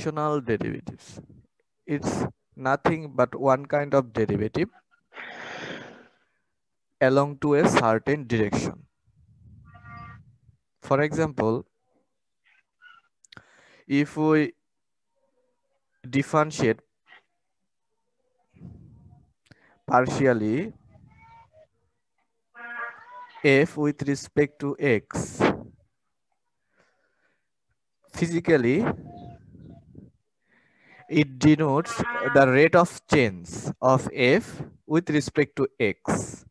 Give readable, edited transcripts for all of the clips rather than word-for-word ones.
directional derivatives. It's nothing but one kind of derivative along to a certain direction. For example, if we differentiate partially f with respect to x, physically it denotes the rate of change of f with respect to x,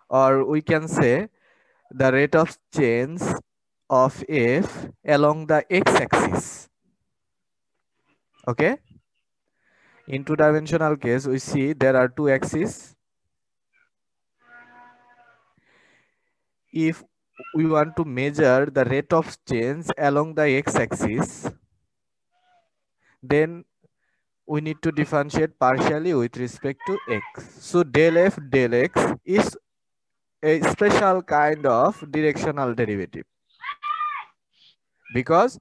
or we can say the rate of change of f along the x-axis. Okay, in two-dimensional case we see there are two axes. If we want to measure the rate of change along the x-axis, then we need to differentiate partially with respect to x. So del f del x is a special kind of directional derivative because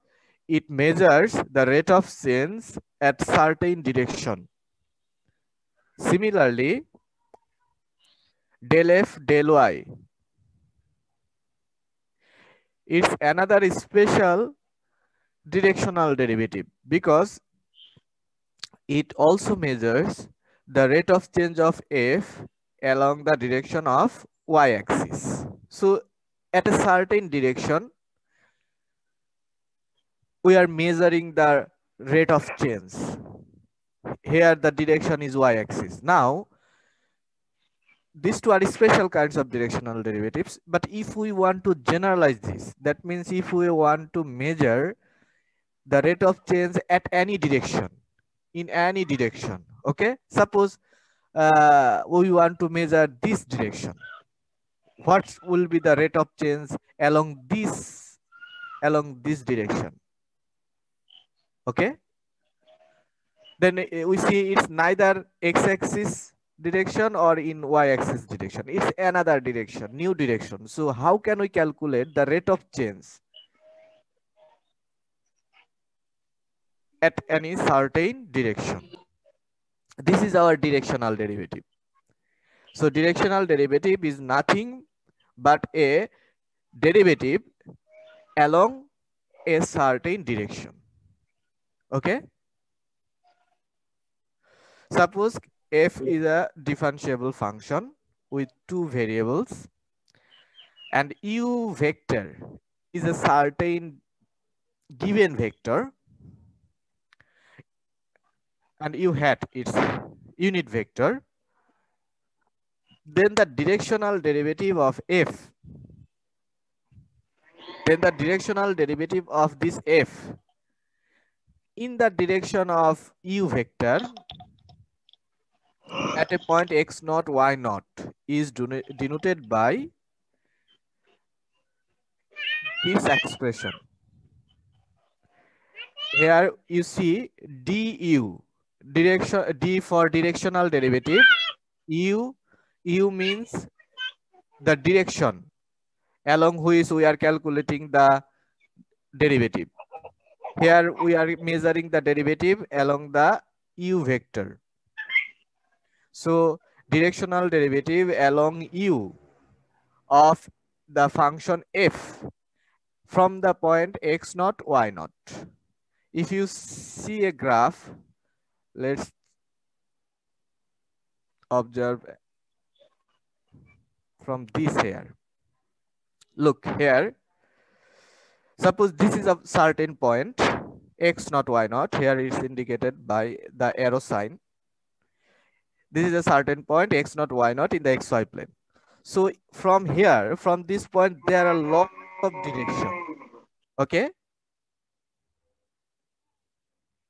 it measures the rate of change at certain direction. Similarly, del f del y, it's another special directional derivative because it also measures the rate of change of f along the direction of y-axis. So at a certain direction, we are measuring the rate of change. Here the direction is y-axis. Now, these two are special kinds of directional derivatives, but if we want to generalize this, that means if we want to measure the rate of change at any direction, in any direction, okay? Suppose we want to measure this direction. What will be the rate of change along this direction? Okay, then we see it's neither x-axis direction or in y-axis direction. It's another direction, new direction. So how can we calculate the rate of change at any certain direction? This is our directional derivative. So directional derivative is nothing but a derivative along a certain direction. Okay, suppose f is a differentiable function with two variables and u vector is a certain given vector and u hat its unit vector, then the directional derivative of f, then the directional derivative of this f in the direction of u vector at a point x naught y naught is denoted by this expression. Here you see du, direction, d for directional derivative, u means the direction along which we are calculating the derivative. Here we are measuring the derivative along the u vector. So directional derivative along u of the function f from the point x naught y naught. If you see a graph, let's observe from this here. Look here. Suppose this is a certain point x naught y naught. Here it's indicated by the arrow sign. This is a certain point x naught y naught in the xy plane. So from here, from this point, there are lots of direction. Okay.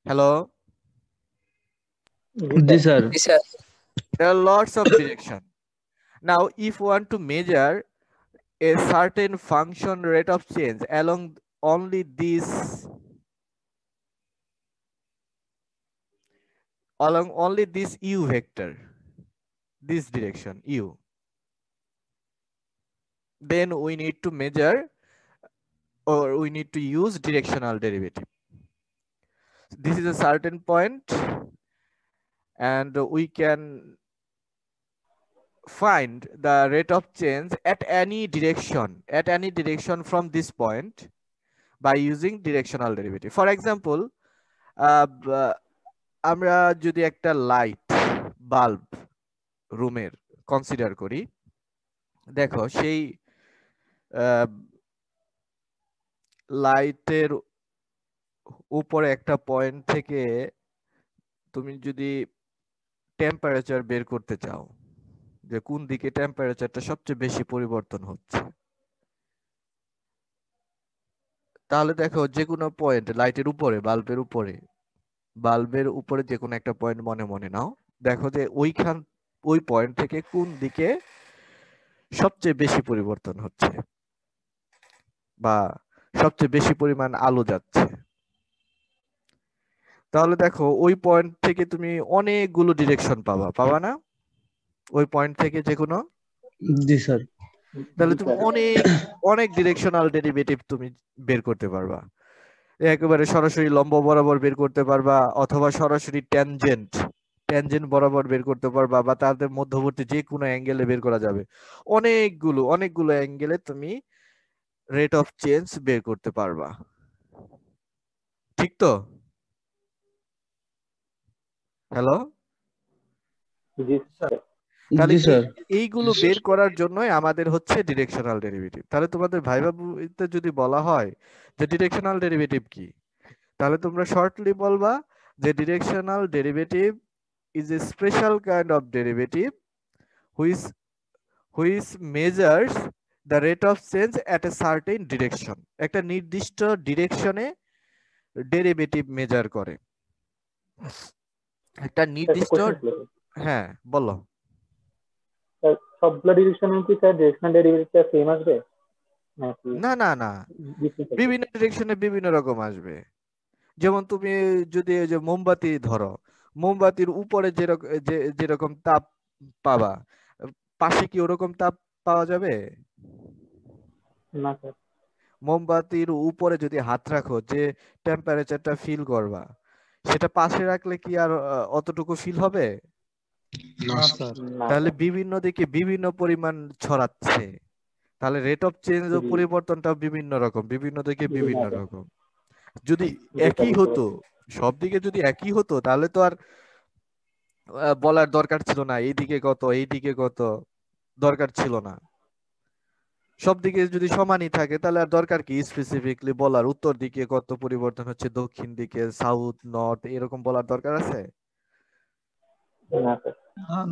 Hello. This sir. Yes, sir. There are lots of direction. Now, if we want to measure a certain function rate of change along only this u vector, this direction u, then we need to measure or we need to use directional derivative. this is a certain point, and we can find the rate of change at any direction from this point by using directional derivative. For example, আমরা যদি একটা light bulb রুমের consider করি, দেখো সেই লাইটের উপরে একটা পয়েন্ট থেকে তুমি যদি টেম্পারেচার বের করতে চাও, যে কোন দিকে টেম্পারেচারটা সবচেয়ে বেশি পরিবর্তন হচ্ছে, তাহলে দেখো যে কোনো পয়েন্ট লাইটের উপরে, বাল্বের উপরে যে কোনো একটা পয়েন্ট মনে মনে নাও, দেখো যে ওই পয়েন্ট থেকে কোন দিকে সবচেয়ে বেশি পরিবর্তন হচ্ছে বা সবচেয়ে বেশি পরিমাণ আলো যাচ্ছে। তাহলে দেখো ওই পয়েন্ট থেকে তুমি অনেকগুলো ডিরেকশন পাবা না ওই পয়েন্ট থেকে যে কোনো? জি স্যার। তাহলে তুমি অনেক ডিরেকশনাল ডেরিভেটিভ তুমি বের করতে পারবা। একেবারে সরাসরি লম্ব বরাবর বের করতে পারবা, অথবা সরাসরি ট্যানজেন্ট বরাবর বের করতে পারবা, বা তাদের মধ্যবর্তী যে কোনো অ্যাঙ্গেলে বের করা যাবে। অনেকগুলো অ্যাঙ্গেলে তুমি রেট অফ চেঞ্জ বের করতে পারবা, ঠিক তো? হ্যালো, তাহলে এইগুলো বের করার জন্যই আমাদের হচ্ছে ডিরেকশনাল ডেরিভেটিভ। তাহলে তোমাদের ভাইভাতে যদি বলা হয় যে ডিরেকশনাল ডেরিভেটিভ কি, তাহলে তোমরা শর্টলি বলবা যে directional derivative is a special kind of derivative which measures the rate of change at a certain direction. একটা নির্দিষ্ট ডিরেকশনে ডেরিভেটিভ মেজার করে। একটা নির্দিষ্ট, হ্যাঁ বলো। সবগুলো ডিরেকশনে কি স্যার ডিরেকশনাল ডেরিভেটিভটা সেম আসবে? না, বিভিন্ন ডিরেকশনে বিভিন্ন রকম আসবে। যেমন তুমি যদি যে মোমবাতি ধরো, মোমবাতির উপরে যেরকম তাপ পাবা, পাশে কি ওরকম তাপ পাওয়া যাবে? না স্যার। মোমবাতির উপরে যদি হাত রাখো, যে টেম্পারেচারটা ফিল করবা, সেটা পাশে রাখলে কি আর অতটুকু ফিল হবে? না স্যার। তাহলে বিভিন্ন দিকে বিভিন্ন পরিমাণ ছড়াচ্ছে, তাহলে রেট অফ চেঞ্জ ও পরিবর্তনটা বিভিন্ন দিকে বিভিন্ন রকম। যদি একই হতো, সব দিকে যদি একই হতো, তাহলে তো আর বলার দরকার ছিল না এইদিকে কত দরকার ছিল না। সব দিকে যদি সমানই থাকে, তাহলে আর দরকার কি স্পেসিফিকলি বলার উত্তর দিকে কত পরিবর্তন হচ্ছে, দক্ষিণ দিকে, সাউথ, নর্থ, এরকম বলার দরকার আছে?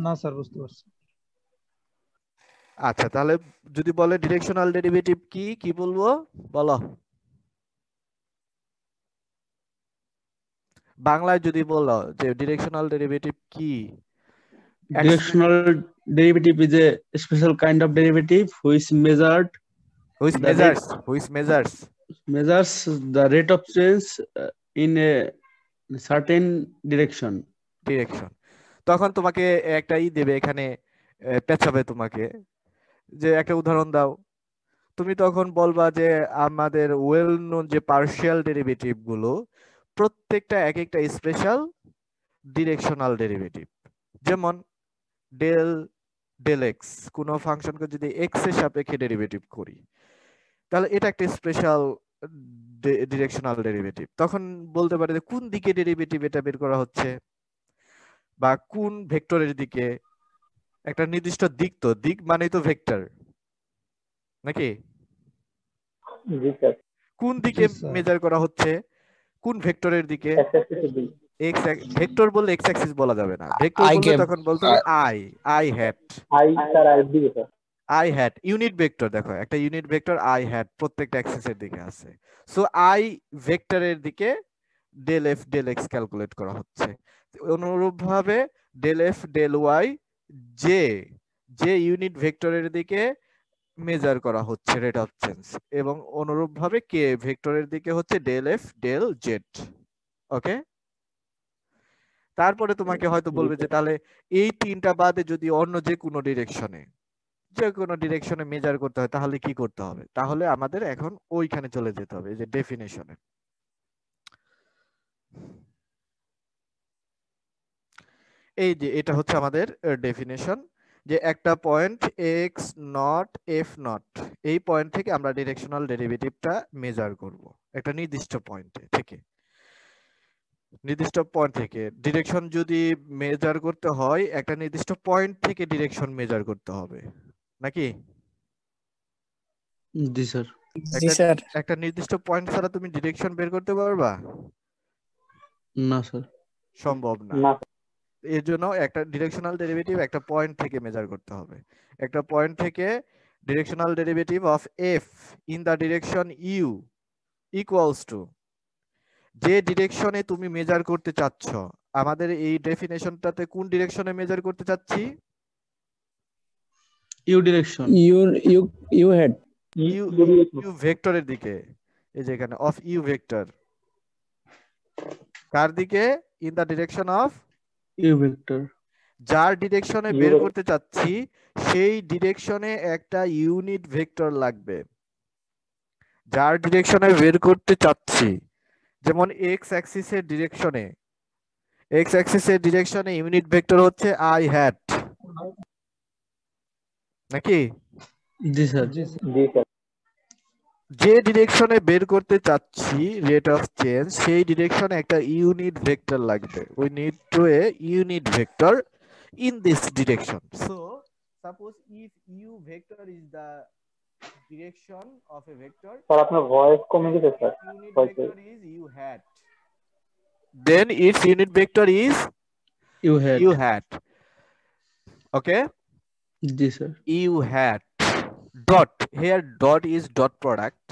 না স্যার, বুঝতে পারছি। আচ্ছা, তাহলে যদি বলে ডিরেকশনাল ডেরিভেটিভ কি বলবো বলো? বাংলায় যদি বলো যে ডিরেকশনাল ডেরিভেটিভ কি? Directional derivative is a special kind of derivative which measures the rate of change in a certain direction. তখন তোমাকে একটা দেবে এখানে, পেছাবে তোমাকে, যে একটা উদাহরণ দাও। তুমি তখন বলবা যে আমাদের ওয়েল নোন যে পার্শিয়াল ডেরিভেটিভ গুলো, প্রত্যেকটা এক একটা স্পেশাল ডিরেকশনাল ডেরিভেটিভ। যেমন ডেল এক্স, কোন ফাংশনকে যদি এক্স এর সাপেক্ষে ডেরিভেটিভ করি, তাহলে এটা একটা স্পেশাল ডিরেকশনাল ডেরিভেটিভ। তখন বলতে পারে যে কোন দিকে ডেরিভেটিভ এটা বের করা হচ্ছে, বা কোন ভেক্টরের দিকে। একটা নির্দিষ্ট দিক মানে তো ভেক্টর নাকি? কোন দিকে মেজার করা হচ্ছে, কোন ভেক্টরের দিকে? ভেক্টর বললে এক্স অ্যাক্সিস বলা যাবে না, ভেক্টর বললে তখন বলতে হবে আই হ্যাট ইউনিট ভেক্টর। দেখো একটা ইউনিট ভেক্টর আই হ্যাট প্রত্যেকটা অ্যাক্সিসের দিকে আছে, সো আই ভেক্টরের দিকে del F del x calculate করা হচ্ছে। অনুরূপভাবে ডেল এফ ডেল ওয়াই যে ইউনিট ভেক্টরের দিকে মেজার করা হচ্ছে রেট অফ চেঞ্জ, এবং অনুরূপভাবে কে ভেক্টরের দিকে হচ্ছে ডেল এফ ডেল জেড। ওকে, তারপরে তোমাকে হয়তো বলবে যে তাহলে এই তিনটা বাদে যদি অন্য যে কোনো ডিরেকশনে মেজার করতে হয়, তাহলে কি করতে হবে? তাহলে আমাদের এখন ওইখানে চলে যেতে হবে, যে ডেফিনেশনে। এই যে এটা হচ্ছে আমাদের ডেফিনেশন, যে একটা point x not F not, এই পয়েন্ট থেকে আমরা ডিরেকশনাল ডেরিভেটিভটা মেজার করব একটা নির্দিষ্ট পয়েন্টে থেকে। নির্দিষ্ট পয়েন্ট থেকে ডিরেকশন যদি মেজার করতে হয়, একটা নির্দিষ্ট পয়েন্ট থেকে ডিরেকশন মেজার করতে হবে নাকি? জি স্যার। জি স্যার। একটা নির্দিষ্ট পয়েন্ট ছাড়া তুমি ডিরেকশন বের করতে পারবা? না স্যার। সম্ভব না। না এর জন্য একটা ডিরেকশনাল ডেরিভেটিভ একটা পয়েন্ট থেকে মেজার করতে হবে। একটা পয়েন্ট থেকে directional derivative of f in the direction u equals to, যে ডিরেকশনে তুমি মেজার করতে চাচ্ছ, আমাদের এই ডেফিনেশনটাতে কোন ডিরেকশনে মেজার করতে চাচ্ছি? U direction. U hat. U ভেক্টরের দিকে। এই যে এখানে অফ ইউ ভেক্টর, কার দিকে? In the direction of u vector. যার ডিরেকশনে বের করতে চাচ্ছি সেই ডিরেকশনে একটা ইউনিট ভেক্টর লাগবে। যার ডিরেকশনে বের করতে চাচ্ছি, যেমন এক্স অ্যাক্সিসের ডিরেকশনে, এক্স অ্যাক্সিসের ডিরেকশনে ইউনিট ভেক্টর হচ্ছে আই হ্যাট, নাকি? জি স্যার। জি স্যার। যে ডিরেকশনে বের করতে চাচ্ছি রেট অফ চেঞ্জ, সেই ডিরেকশনে একটা ইউনিট ভেক্টর লাগবে। We need to A unit vector in this direction. So suppose if u vector is the direction of a vector, sir আপনার ভয়েস কমে গেছে sir. unit vector is u hat, then its unit vector is u u hat. Okay, জি sir. u hat dot, here dot is dot product,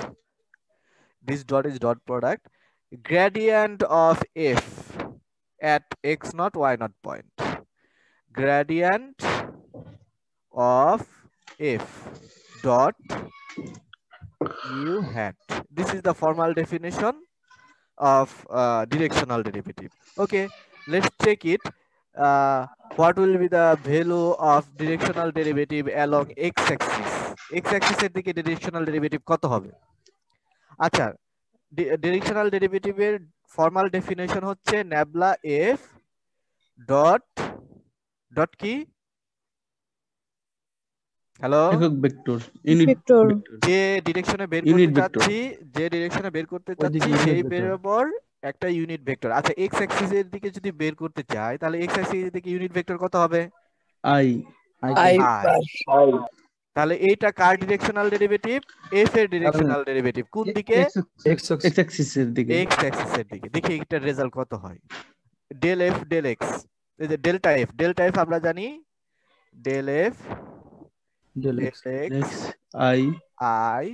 this dot is dot product, gradient of f at x naught y naught point, gradient of f dot u hat. This is the formal definition of directional derivative. Okay, let's check it. What will be the value of directional derivative along x-axis? X-axis এর দিকে directional derivative কত হবে? আচ্ছা, directional derivative এর formal definition হচ্ছে nabla f dot dot কি? Hello, একক vector, unit vector. Vector. যে ডিরেকশনে বের Unit করতে vector. চাচ্ছি, যে ডিরেকশনে বের করতে ওইদিকে চাচ্ছি unit সেই vector. বরাবর একটা ইউনিট ভেক্টর। আচ্ছা, এক্স অ্যাক্সিস এর দিকে যদি বের করতে চাই, তাহলে এক্স অ্যাক্সিস এর দিকে ইউনিট ভেক্টর কত হবে? আই। আই আই তাহলে এইটা কার ডিরেকশনাল ডেরিভেটিভ? এফ এর ডিরেকশনাল ডেরিভেটিভ কোন দিকে? এক্স অ্যাক্সিস এর দিকে। এক্স অ্যাক্সিস এর দিকে। দেখি এটার রেজাল্ট কত হয়। ডেল এফ ডেল এক্স, এই যে ডেল্টা এফ, ডেল্টা এফ আমরা জানি del F del del x x i i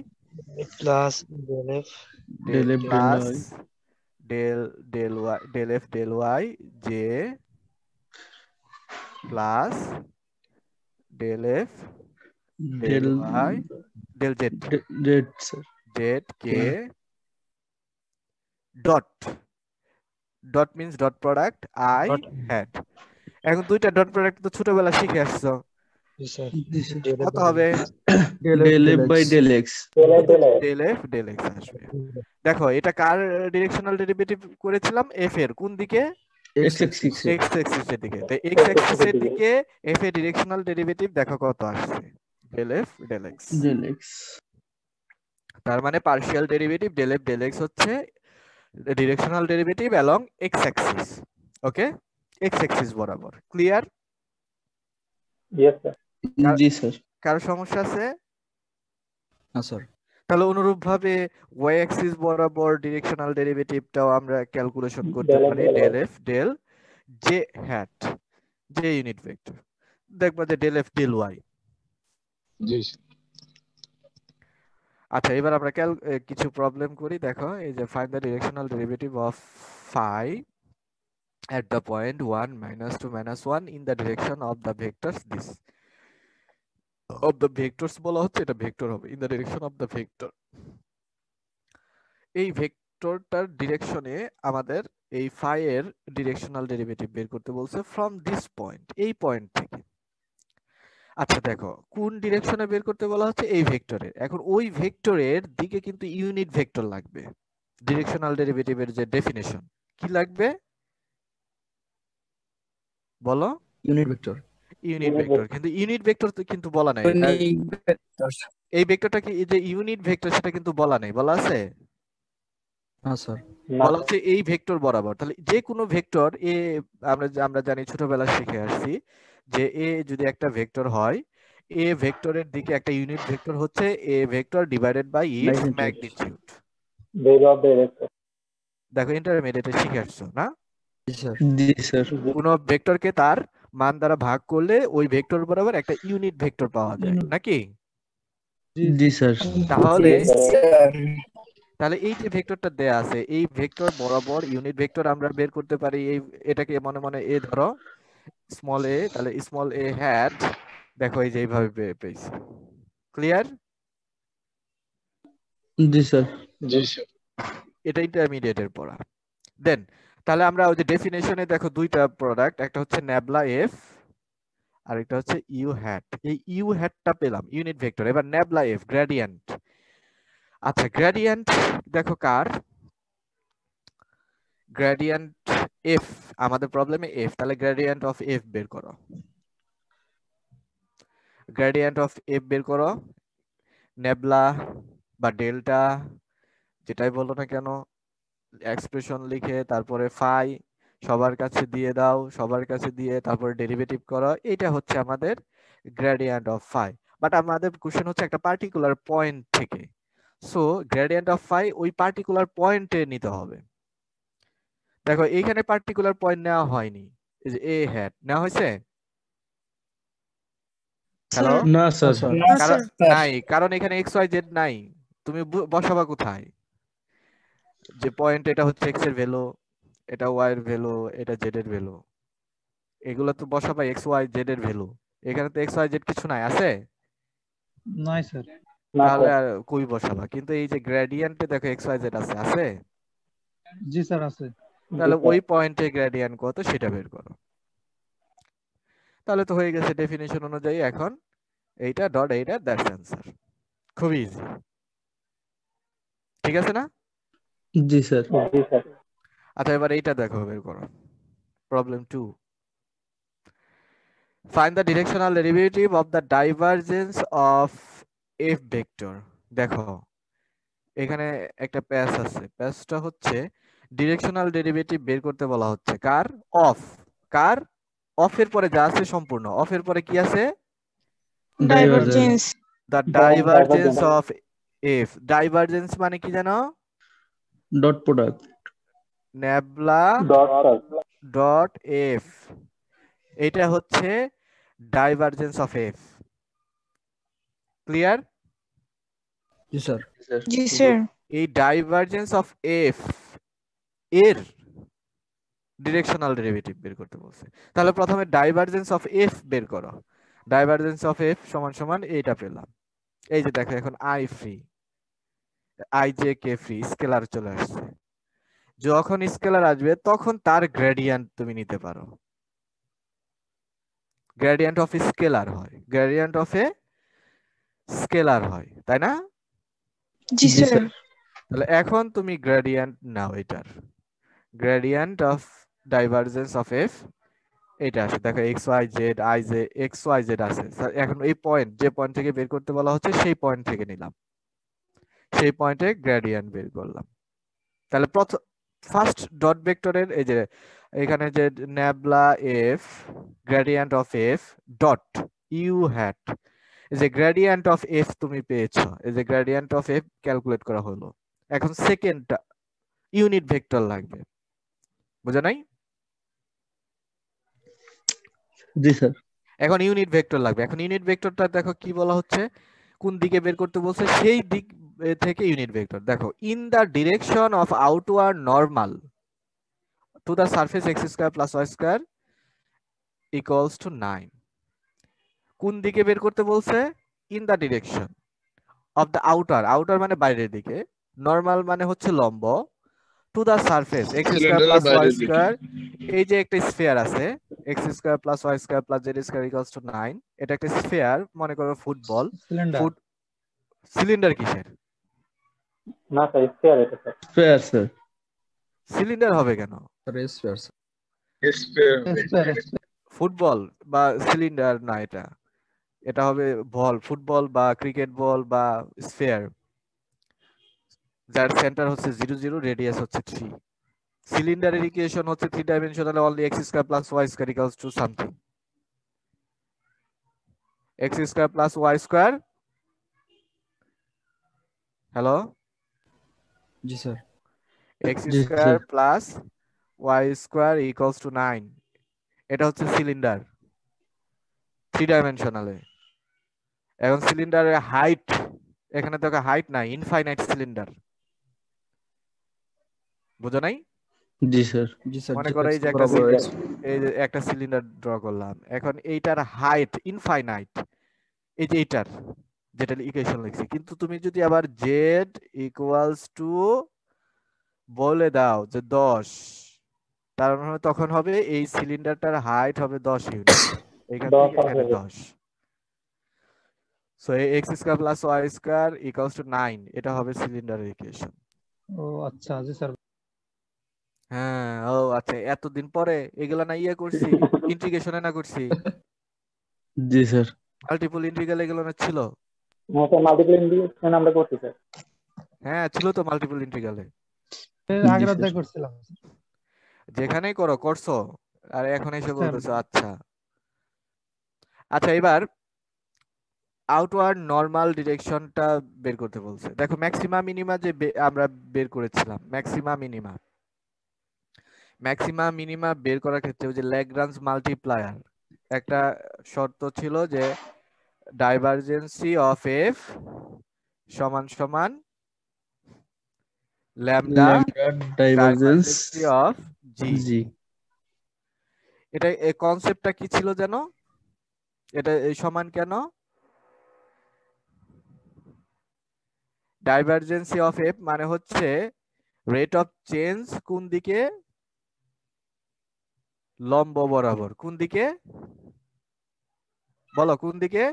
plus del F del F del plus y del y del F del y j plus del F del del y del z z sir. Z কে dot dot means dot product i hat. এখন দুইটা dot product তো ছোটবেলা শিখে আসছো, জি sir. কত হবে? Del f by del x. Del F del x আসবে। দেখো এটা কার ডিরেকশনাল ডেরিভেটিভ করেছিলাম? এফ এর কোন দিকে? X Axis. এক্স অ্যাক্সিস এর দিকে। তাই এক্স অ্যাক্সিস এর দিকে এফ এর ডিরেকশনাল ডেরিভেটিভ দেখো কত আসছে, del F del x. Del X. তার মানে partial derivative del F del X হচ্ছে directional derivative along X axis. Okay, X axis বরাবর। ক্লিয়ার? Yes sir. জি স্যার। কারো সমস্যা আছে? না স্যার। তাহলে অনুরূপভাবে ওয়াই অ্যাক্সিস বরাবর ডিরেকশনাল ডেরিভেটিভটাও আমরা ক্যালকুলেশন করতে পারি, del F del J hat, J unit vector. দেখবা যে ডেল এফ ডেল ওয়াই। জি আচ্ছা, এবার আমরা কিছু প্রবলেম করি। দেখো এই যে find the directional derivative of phi at the point 1 minus 2 minus 1 in the direction of the vectors this of the vectors বলা হচ্ছে, এটা ভেক্টর হবে in the direction of the vector। এই ভেক্টরটার ডিরেকশনে আমাদের এই ফাই এর ডিরেকশনাল ডেরিভেটিভ বের করতে বলছে ফ্রম দিস পয়েন্ট, এই পয়েন্ট থেকে। আচ্ছা দেখো কোন ডিরেকশনে বের করতে বলা হচ্ছে? এই ভেক্টরের। এখন ওই ভেক্টরের দিকে কিন্তু ইউনিট ভেক্টর লাগবে। ডিরেকশনাল ডেরিভেটিভের যে ডেফিনেশন কি লাগবে? বলো unit vector unit Unit vector, vector. কিন্তু ইউনিট ভেক্টর তো কিন্তু বলা নাই ইউনিট ভেক্টর এই ভেক্টরটা কি, এই যে ইউনিট ভেক্টর সেটা কিন্তু বলা নেই, বলা আছে? না স্যার না বলা স্যার হচ্ছে এই ভেক্টর বরাবর। তাহলে যে কোনো ভেক্টর এ, আমরা জানি ছোটবেলা শিখে আসছি যে এ যদি একটা ভেক্টর হয়, এ ভেক্টরের দিকে একটা ইউনিট ভেক্টর হচ্ছে a vector divided by its Magnitude. Magnitude. value of the vector. দেখো ইন্টারমিডিয়েটে শিখে আসছো না? জি স্যার জি স্যার জি কোনো ভেক্টরকে তার মান দ্বারা ভাগ করলে ওই ভেক্টর বরাবর একটা ইউনিট ভেক্টর পাওয়া যায় নাকি? জি স্যার তাহলে জি স্যার। স্যার তাহলে এই যে ভেক্টরটা দেয়া আছে এই ভেক্টর বরাবর ইউনিট ভেক্টর আমরা বের করতে পারি। এই এটাকে মনে মনে এ ধরো স্মল এ, তাহলে স্মল এ হ্যাট দেখো এই যে এইভাবে পেয়েছি। ক্লিয়ার? জি স্যার এটা ইন্টারমিডিয়েটের পড়া। দেন তাহলে আমরা ওই যে ডেফিনেশনে দেখো দুইটা প্রোডাক্ট, একটা হচ্ছে ন্যাবলা এফ আর একটা হচ্ছে ইউ হ্যাট। এই ইউ হ্যাটটা পেলাম ইউনিট ভেক্টর। এবার ন্যাবলা এফ গ্রেডিয়েন্ট। আচ্ছা গ্রেডিয়েন্ট দেখো কার? গ্রেডিয়েন্ট এফ, আমাদের প্রবলেমে এফ, তাহলে গ্রেডিয়েন্ট অফ এফ বের করো। গ্রেডিয়েন্ট অফ এফ বের করো। নেবলা বা ডেল্টা যেটাই বলো না কেন, এক্সপ্রেশন লিখে তারপরে ফাই সবার কাছে দিয়ে দাও, সবার কাছে দিয়ে তারপরে ডেরিভেটিভ করো। এটা হচ্ছে আমাদের গ্রেডিয়েন্ট অফ ফাই। বাট আমাদের কোশ্চেন হচ্ছে একটা পার্টিকুলার পয়েন্ট থেকে। সো গ্রেডিয়েন্ট অফ ফাই ওই পার্টিকুলার পয়েন্টে নিতে হবে। দেখো এইখানে পার্টিকুলার পয়েন্ট নেওয়া হয়নি, এই যে এ হ্যাট নেওয়া হয়েছে। হ্যালো, না স্যার কারণ নাই, কারণ এখানে এক্স ওয়াই জেড নাই। তুমি বসাবা কোথায়? যে পয়েন্ট এটা হচ্ছে এক্স এর ভ্যালু, এটা ওয়াই এর ভ্যালু, এটা জেড এর ভ্যালু, এগুলো তো বসাবা এক্স ওয়াই জেড এর ভ্যালু। এখানে তো এক্স ওয়াই জেড কিছু নাই, আছে? নাই স্যার না তাহলে স্যার আর কই বসাবা? কিন্তু এই যে গ্রেডিয়েন্টে দেখো এক্স ওয়াই জেড আছে, আছে? জি স্যার আছে জি তাহলে স্যার ওই পয়েন্টে গ্রেডিয়েন্ট কত সেটা বের করো। তাহলে তো হয়ে গেছে ডেফিনিশন অনুযায়ী। এখন এইটা ডট এইটা, দ্যাটস অ্যান্সার। খুব ইজি, ঠিক আছে না? জি স্যার জি স্যার আচ্ছা এবার এইটা দেখো, বের করো। Problem 2, find the directional derivative of the divergence of f vector। দেখো এখানে একটা প্যাচ আছে, প্যাচটা হচ্ছে ডিরেকশনাল ডেরিভেটিভ বের করতে বলা হচ্ছে কার? অফ। কার? অফ এর পরে যা আছে সম্পূর্ণ, অফ এর পরে কি আছে? Divergence the divergence of F. Divergence মানে কি জানো? Dot product nabla dot sir dot F, এটা হচ্ছে divergence of F. Clear? G sir জি স্যার এই ডাইভারজেন্স অফ এফ এর ডিরেকশনাল ডেরিভেটিভ বের করতে বলছে। তাহলে প্রথমে ডাইভারজেন্স অফ এফ বের করো। ডাইভারজেন্স অফ এফ সমান সমান এইটা পেলাম। এই যে দেখো এখন I free, I J K free, scalar চলে আসছে। যখন স্কেলার আসবে তখন তার গ্রেডিয়েন্ট তুমি নিতে পারো। গ্রেডিয়েন্ট অফ স্কেলার হয়, গ্রেডিয়েন্ট অফ এ স্কেলার হয়, তাই না? জি জি স্যার স্যার তাহলে এখন তুমি গ্রেডিয়েন্ট নাও, এটার gradient of divergence of f এটা আসে। দেখো x y z i j x y z আছে। এখন এই পয়েন্ট, যে পয়েন্ট থেকে বের করতে বলা হচ্ছে সেই পয়েন্ট থেকে নিলাম, সেই পয়েন্টে গ্রেডিয়েন্ট বের করলাম। তাহলে প্রথম ফার্স্ট ডট ভেক্টরের এই যে এখানে যে nabla f gradient of f dot you hat, এই যে গ্রেডিয়েন্ট অফ এফ তুমি পেয়েছো, এই যে গ্রেডিয়েন্ট অফ এফ ক্যালকুলেট করা হলো। এখন সেকেন্ডটা ইউনিট ভেক্টর লাগবে, বুঝা নাই? জি স্যার এখন ইউনিট ভেক্টর লাগবে। এখন ইউনিট ভেক্টরটা দেখো কি বলা হচ্ছে, কোন দিকে বের করতে বলছে, সেই দিক থেকে ইউনিট ভেক্টর। দেখো in the direction of outward normal to the surface x square plus y square equals to 9। কোন দিকে বের করতে বলছে? In the direction of the outer, outer মানে বাইরের দিকে, নরমাল মানে হচ্ছে লম্ব, to the surface x square plus y square. এই যে একটা স্ফিয়ার আছে x square plus y square plus z square equals to 9, এটা একটা স্ফিয়ার, মনে করো ফুটবল। ফুট সিলিন্ডার কিসের? না স্যার স্কয়ার এটা স্যার স্পেয়ার স্যার সিলিন্ডার হবে কেন? ফুটবল বা সিলিন্ডার না, এটা এটা হবে বল, ফুটবল বা ক্রিকেট বল বা স্ফিয়ার, যার সেন্টার হচ্ছে 0 0, রেডিয়াস হচ্ছে 3। সিলিন্ডারের ইকুয়েশন হচ্ছে 3 dimensional only x square plus y square equals to something. x square plus y square, hello, জি sir. x G square sir. Plus y square equals to 9। এটা হচ্ছে cylinder 3 ডাইমেনশনালে। এখন সিলিন্ডারের হাইট, এখানে তো হাইট নাই, ইনফাইনাইট সিলিন্ডার, বুঝো নাই? জি স্যার। জি স্যার, মনে যেটা করো x এই যে একটা বরাবর এই যে একটা সিলিন্ডার ড্র করলাম, এখন এইটার হাইট ইনফাইনাইট, এই যে এইটার যেটা ইকুয়েশন লিখছি, কিন্তু তুমি যদি আবার z ইকুয়ালস টু বলে দাও যে 10, তার মানে তখন হবে এই সিলিন্ডারটার হাইট হবে 10 ইউনিট, এখান 10 থেকে এখানে হবে। 10। So x square plus y square equals to 9, এটা হবে সিলিন্ডারের ইকুয়েশন। ও আচ্ছা, জি স্যার। হ্যাঁ, ও আচ্ছা, এতদিন পরে এগুলা না ইয়ে করছি, ইন্টিগ্রেশনে না করছি, জি স্যার। মাল্টিপল ইন্টিগ্রাল এগুলো না ছিল? স্যার মাল্টিপল ইন্টিগ্রেশন আমরা করছি স্যার। হ্যাঁ ছিল তো মাল্টিপল ইন্টিগ্রালে, আগের জি অধ্যায় স্যার। করছিলাম যেখানেই করছো, আর এখন এসে স্যার। বলতেছো আচ্ছা। আচ্ছা, এবার আউটওয়ার্ড নরমাল ডিরেকশনটা বের করতে বলছে। দেখো ম্যাক্সিমা মিনিমা যে আমরা বের করেছিলাম, ম্যাক্সিমা মিনিমা বের করার ক্ষেত্রে ওই যে ল্যাগ্রাঞ্জ মাল্টিপ্লায়ার একটা শর্ত ছিল যে ডাইভারজেন্সি অফ এফ সমান সমান ল্যামডা ল্যামডা ডাইভারজেন্স ডাইভারজেন্সি অফ জি। জি। এটা এই কনসেপ্টটা কি ছিল যেন, এটা এই সমান কেন, ডাইভারজেন্সি অফ এফ মানে হচ্ছে রেট অফ চেঞ্জ কোন দিকে, লম্ব বরাবর। কোন দিকে বলো, কোন দিকে?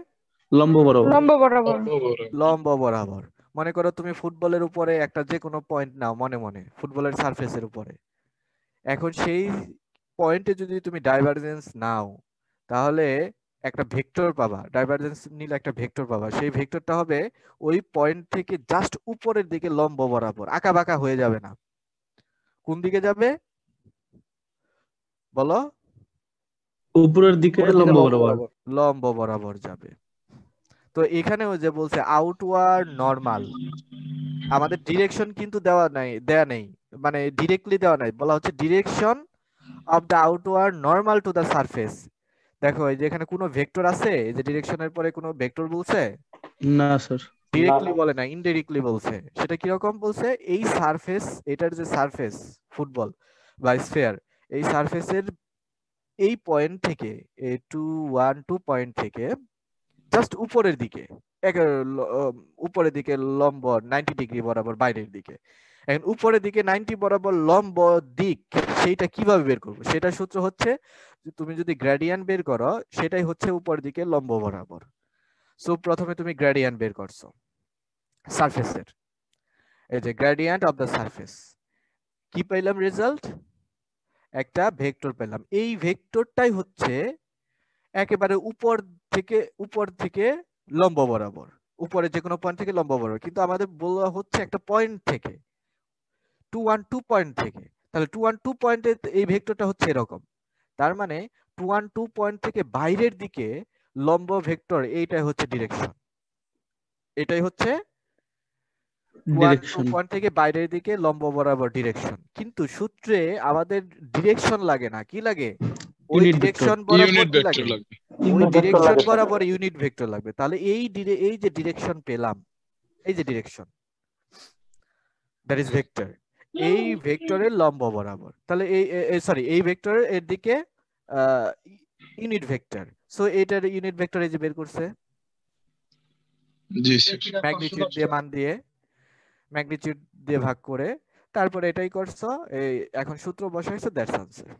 লম্ব বরাবর। লম্ব বরাবর। লম্ব বরাবর। মনে করো তুমি ফুটবলের উপরে একটা যে কোনো পয়েন্ট নাও, মনে মনে ফুটবলের সারফেসের উপরে, এখন সেই পয়েন্টে যদি তুমি ডাইভারজেন্স নাও, তাহলে একটা ভেক্টর পাবা, ডাইভারজেন্স নিলে একটা ভেক্টর পাবা, সেই ভেক্টরটা হবে ওই পয়েন্ট থেকে জাস্ট উপরের দিকে লম্ব বরাবর, আঁকা বাঁকা হয়ে যাবে না। কোন দিকে যাবে বলো? উপরের দিকে লম্ব বরাবর। লম্ব বরাবর যাবে। তো এখানে ওই যে বলছে আউটওয়ার্ড নরমাল, আমাদের ডিরেকশন কিন্তু দেয়া নেই, মানে ডিরেক্টলি দেওয়া নাই, বলা হচ্ছে direction of the outward normal to the surface. দেখো এই যে এখানে কোনো ভেক্টর আছে, এই যে ডিরেকশনের পরে কোনো ভেক্টর বলছে? না স্যার। ডিরেক্টলি বলে না, ইনডিরেক্টলি বলছে। সেটা কি রকম বলছে, এই সারফেস, এটার যে সারফেস ফুটবল বা স্ফিয়ার, এই সারফেসের এই পয়েন্ট থেকে, এই 2 পয়েন্ট থেকে জাস্ট উপরের দিকে, উপরের দিকে লম্ব 90 ডিগ্রি বরাবর বাইরের দিকে। এখন উপরের দিকে 90 বরাবর লম্ব দিক, সেইটা কিভাবে বের করবো? সেটা সূত্র হচ্ছে তুমি যদি গ্রেডিয়েন্ট বের করো, সেটাই হচ্ছে উপরের দিকে লম্ব বরাবর। সো প্রথমে তুমি গ্রেডিয়েন্ট বের করছো সারফেসের, এই যে গ্রেডিয়েন্ট অফ দ্য সারফেস, কি পাইলাম রেজাল্ট? একটা ভেক্টর পেলাম। এই ভেক্টরটাই হচ্ছে একেবারে উপর থেকে লম্ব বরাবর, উপরে যে কোনো পয়েন্ট থেকে লম্ব বরাবর, কিন্তু আমাদের বলা হচ্ছে একটা পয়েন্ট থেকে, 2 পয়েন্ট থেকে। তাহলে 2 পয়েন্টে এই ভেক্টরটা হচ্ছে এরকম, তার মানে 2 পয়েন্ট থেকে বাইরের দিকে লম্ব ভেক্টর, এইটাই হচ্ছে ডিরেকশন, এটাই হচ্ছে 2 ডিরেকশন। পয়েন্ট থেকে বাইরের দিকে লম্ব বরাবর ডিরেকশন। কিন্তু সূত্রে আমাদের ডিরেকশন লাগে না, কি লাগে? ওই ইউনিট ভেক্টর। ডিরেকশন বরাবর কি লাগে? ওই ডিরেকশন বরাবর ইউনিট ভেক্টর লাগবে। তাহলে এই যে ডিরেকশন পেলাম, এই যে ডিরেকশন, দ্যাট ইজ ভেক্টর, এই ভেক্টরের লম্ব বরাবর, তাহলে এই সরি এই ভেক্টরের এর দিকে ইউনিট ভেক্টর। সো এটার ইউনিট ভেক্টর এই যে বের করছে, জি স্যার। ম্যাগনিটিউড দিয়ে, মান দিয়ে, ম্যাগনিটিউড দিয়ে ভাগ করে, তারপরে এটাই করছো, এই এখন সূত্র বসাইছো, দ্যাটস আনসার।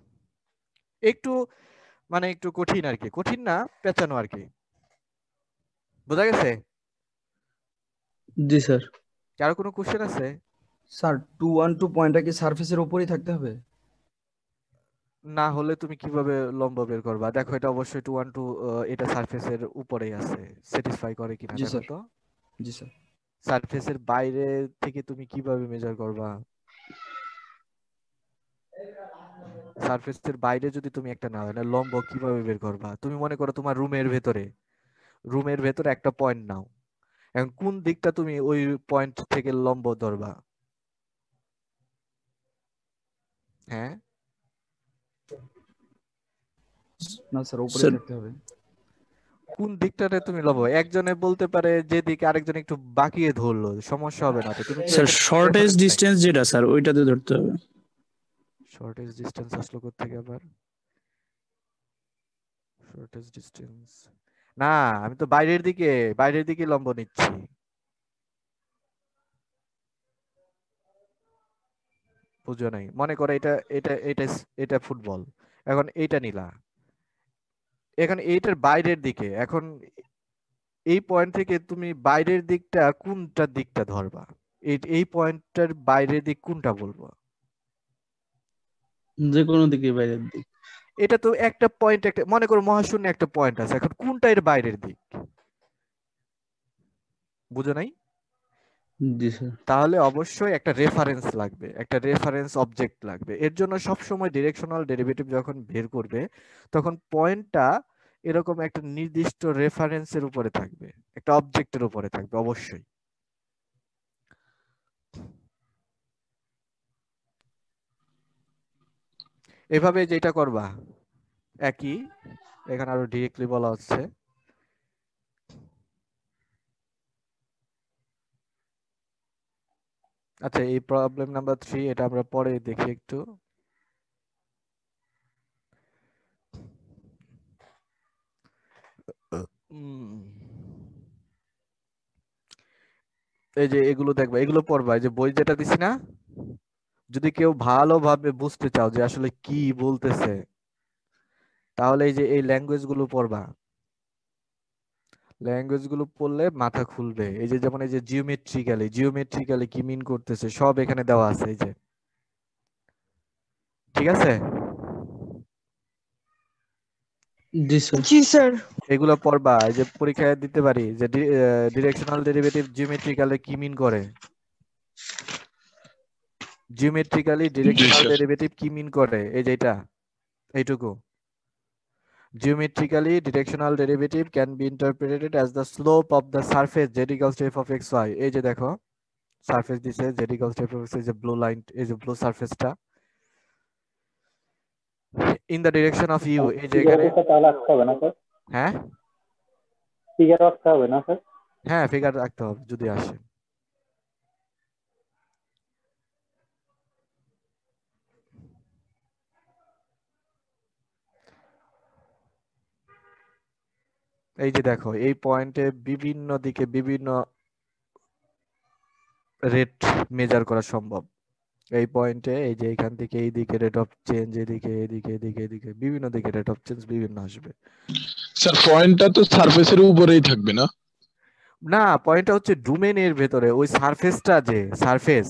একটু মানে একটু কঠিন আর কি, কঠিন না, পেঁচানো আর কি, বোঝা গেছে? জি স্যার। কারো কোনো কোশ্চেন আছে? স্যার 212 পয়েন্টটা কি সারফেসের উপরেই থাকতে হবে? না হলে তুমি কিভাবে লম্ব বের করবা? দেখো এটা অবশ্যই 212 এটা সারফেসের উপরেই আছে, স্যাটিসফাই করে কিনা জি দেখো স্যার। তো। জি স্যার। সারফেসের বাইরে থেকে তুমি কিভাবে মেজার করবা? সারফেসের বাইরে যদি তুমি একটা নাও, না লম্ব কিভাবে বের করবা? তুমি মনে করো তোমার রুমের ভেতরে একটা পয়েন্ট নাও, এখন কোন দিকটা তুমি ওই পয়েন্ট থেকে লম্ব ধরবা? হ্যাঁ, না স্যার, উপরে স্যার থাকতে হবে। কোন দিকটাতে তুমি লম্ব? একজনে বলতে পারে যেদিকে, আরেকজন একটু বাঁকিয়ে ধরলো, সমস্যা হবে না তো? তুমি তো স্যার এখানে শর্টেজ reference নাই। ডিস্টেন্স যেটা স্যার ওইটাতে ধরতে হবে। শর্টেজ ডিস্টেন্স আসলো কোত্থেকে আবার? শর্টেজ ডিস্টেন্স না, আমি তো বাইরের দিকে লম্ব নিচ্ছি। বুঝো নাই? মনে করো এটা ফুটবল, এখন এইটা নিলা, এখন এইটার বাইরের দিকে, এখন এই পয়েন্ট থেকে তুমি বাইরের দিকটা কোনটা দিকটা ধরবা? এই পয়েন্টটার বাইরের দিক কোনটা বলবো? যে কোনো দিকে বাইরের দিক। এটা তো একটা পয়েন্ট, একটা মনে করো মহাশূন্য একটা পয়েন্ট আছে, এখন কোনটা এর বাইরের দিক? বুঝো নাই? জি স্যার। তাহলে অবশ্যই একটা রেফারেন্স লাগবে, একটা রেফারেন্স অবজেক্ট লাগবে। এর জন্য সবসময় ডিরেকশনাল ডেরিভেটিভ যখন বের করবে, তখন পয়েন্টটা এরকম একটা নির্দিষ্ট রেফারেন্সের উপরে থাকবে, একটা অবজেক্টের উপরে থাকবে অবশ্যই। এভাবে যেটা করবা একই, এখানে আরো ডিরেক্টলি বলা হচ্ছে। আচ্ছা, এই প্রবলেম নাম্বার 3 এটা আমরা পরে দেখি একটু। উম, এই যে এগুলো দেখবা, এগুলো পড়বা, এই যে বই যেটা দিছি না, যদি কেউ ভালোভাবে বুঝতে চাও যে আসলে কি বলতেছে, তাহলে এই যে এই ল্যাঙ্গুয়েজ গুলো পড়বা। ল্যাঙ্গুয়েজ গুলো পড়লে মাথা খুলবে। এই যে যেমন এই যে জিওমেট্রিক্যালি কি মিন করতেছে সব এখানে দেওয়া আছে, এই যে, ঠিক আছে? জি স্যার। জি স্যার। এগুলো পড়বা, এই যে পরীক্ষায় দিতে পারি যে ডিরেকশনাল ডেরিভেটিভ জিওমেট্রিক্যালি কি মিন করে, জিওমেট্রিক্যালি জি ডিরেকশনাল স্যার। ডেরিভেটিভ কি মিন করে, এই যে এটা, এইটুকু। Geometrically, directional derivative can be interpreted as the slope of the surface z equals to f of xy. এই যে দেখো, সারফেস দিছে z equals to f of x, এই যে ব্লু লাইন, এই যে blue সারফেসটা in the direction of u, এই যে এখানে। তাহলে আসতে হবে না স্যার? হ্যাঁ ফিগার আসতে হবে না স্যার? হ্যাঁ, ফিগার রাখতে হবে যদি আসে। এই যে দেখো, এই পয়েন্টে বিভিন্ন দিকে বিভিন্ন রেট মেজার করা সম্ভব। এই পয়েন্টে এই যে এখান থেকে এই দিকে রেট অফ চেঞ্জ, এদিকে বিভিন্ন দিকে রেট অফ চেঞ্জ বিভিন্ন আসবে। স্যার পয়েন্টটা তো সারফেসের উপরেই থাকবে না? না, পয়েন্টটা হচ্ছে ডোমেনের ভেতরে, ওই সারফেসটা, যে সারফেস,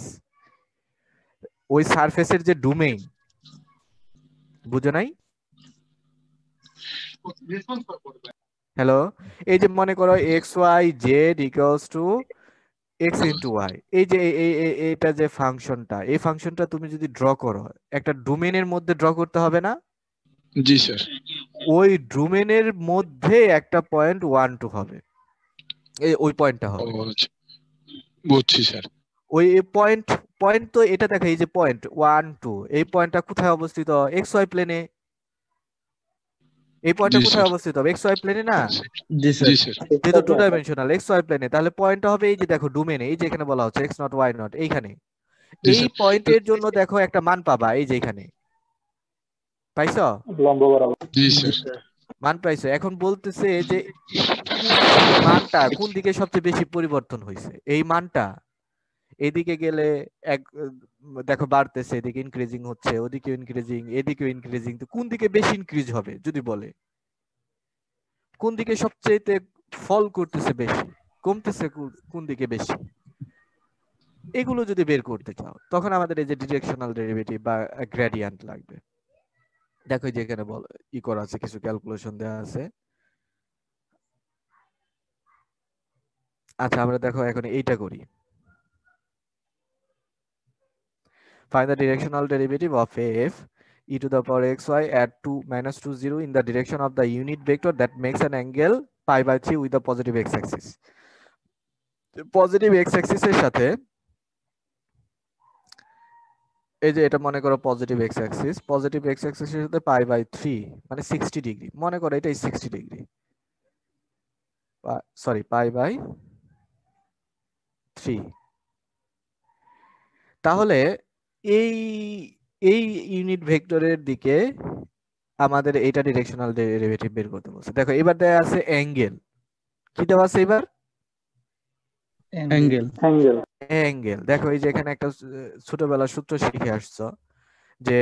ওই সারফেসের যে ডোমেইন, বুঝো নাই? হ্যালো, এই যে মনে করো x y z equals to x into y, এই যে এইটা যে ফাংশনটা, এই ফাংশনটা তুমি যদি ড্র করো, একটা ডোমেনের মধ্যে ড্র করতে হবে না? জি স্যার। ওই ডোমেনের মধ্যে একটা পয়েন্ট 1 2 হবে, ওই পয়েন্টটা ও হবে। আচ্ছা, বুঝছি স্যার। ওই পয়েন্ট পয়েন্ট তো এটা দেখো, এই যে পয়েন্ট 1 2, এই পয়েন্টটা কোথায় অবস্থিত? এক্স ওয়াই প্লেনে। এই পয়েন্টটা জি কোথায় স্যার। অবস্থিত হবে? এক্স ওয়াই প্লেনে না? জি স্যার। জি স্যার। যেহেতু 2 ডাইমেনশনাল এক্স ওয়াই প্লেনে, তাহলে পয়েন্টটা হবে এই যে দেখো ডোমেনে, এই যে এখানে বলা হচ্ছে এক্স নট ওয়াই নট, এইখানে। জি এই স্যার। পয়েন্টের জন্য দেখো একটা মান পাবা, এই যে এখানে পাইছো, লম্ব বরাবর। জি জি স্যার। স্যার। মান পাইছো। এখন বলতেছে যে কোন মানটা কোন দিকে সবচেয়ে বেশি পরিবর্তন হয়েছে, এই মানটা এদিকে গেলে এক দেখো বাড়তেছে, এদিকে ইনক্রিজিং হচ্ছে, ওদিকে ইনক্রিজিং, এদিকেও ইনক্রিজিং, তো কোন দিকে বেশি ইনক্রিজ হবে যদি বলে? কোন দিকে সবচেয়ে ফল করতেছে বেশি, কমতেছে কোন দিকে বেশি? এগুলো যদি বের করতে চাও, তখন আমাদের এই যে ডিরেকশনাল ডেরিভেটিভ বা গ্রেডিয়েন্ট লাগবে। দেখো যে এখানে ই করা আছে, কিছু ক্যালকুলেশন দেওয়া আছে। আচ্ছা আমরা দেখো এখন এইটা করি। Find the directional derivative of f e to the power xy at 2 minus 2 0 in the direction of the unit vector that makes an angle pi by 3 with the positive x-axis. Positive x-axis এর সাথে এই যে এটা মনে করো positive x-axis, positive x-axis এর সাথে pi by 3 মানে 60 ডিগ্রি, মনে করো এটাই 60 ডিগ্রি, সরি পাই বাই 3। তাহলে এই এই ইউনিট ভেক্টরের দিকে আমাদের এইটা ডিরেকশনাল ডেরিভেটিভ বের করতে বলছে। দেখো এবার দেয়া আছে অ্যাঙ্গেল, কি দেওয়া আছে এবার? অ্যাঙ্গেল। অ্যাঙ্গেল। অ্যাঙ্গেল। দেখো এই যে এখানে একটা ছোটবেলার সূত্র শিখে আসছো যে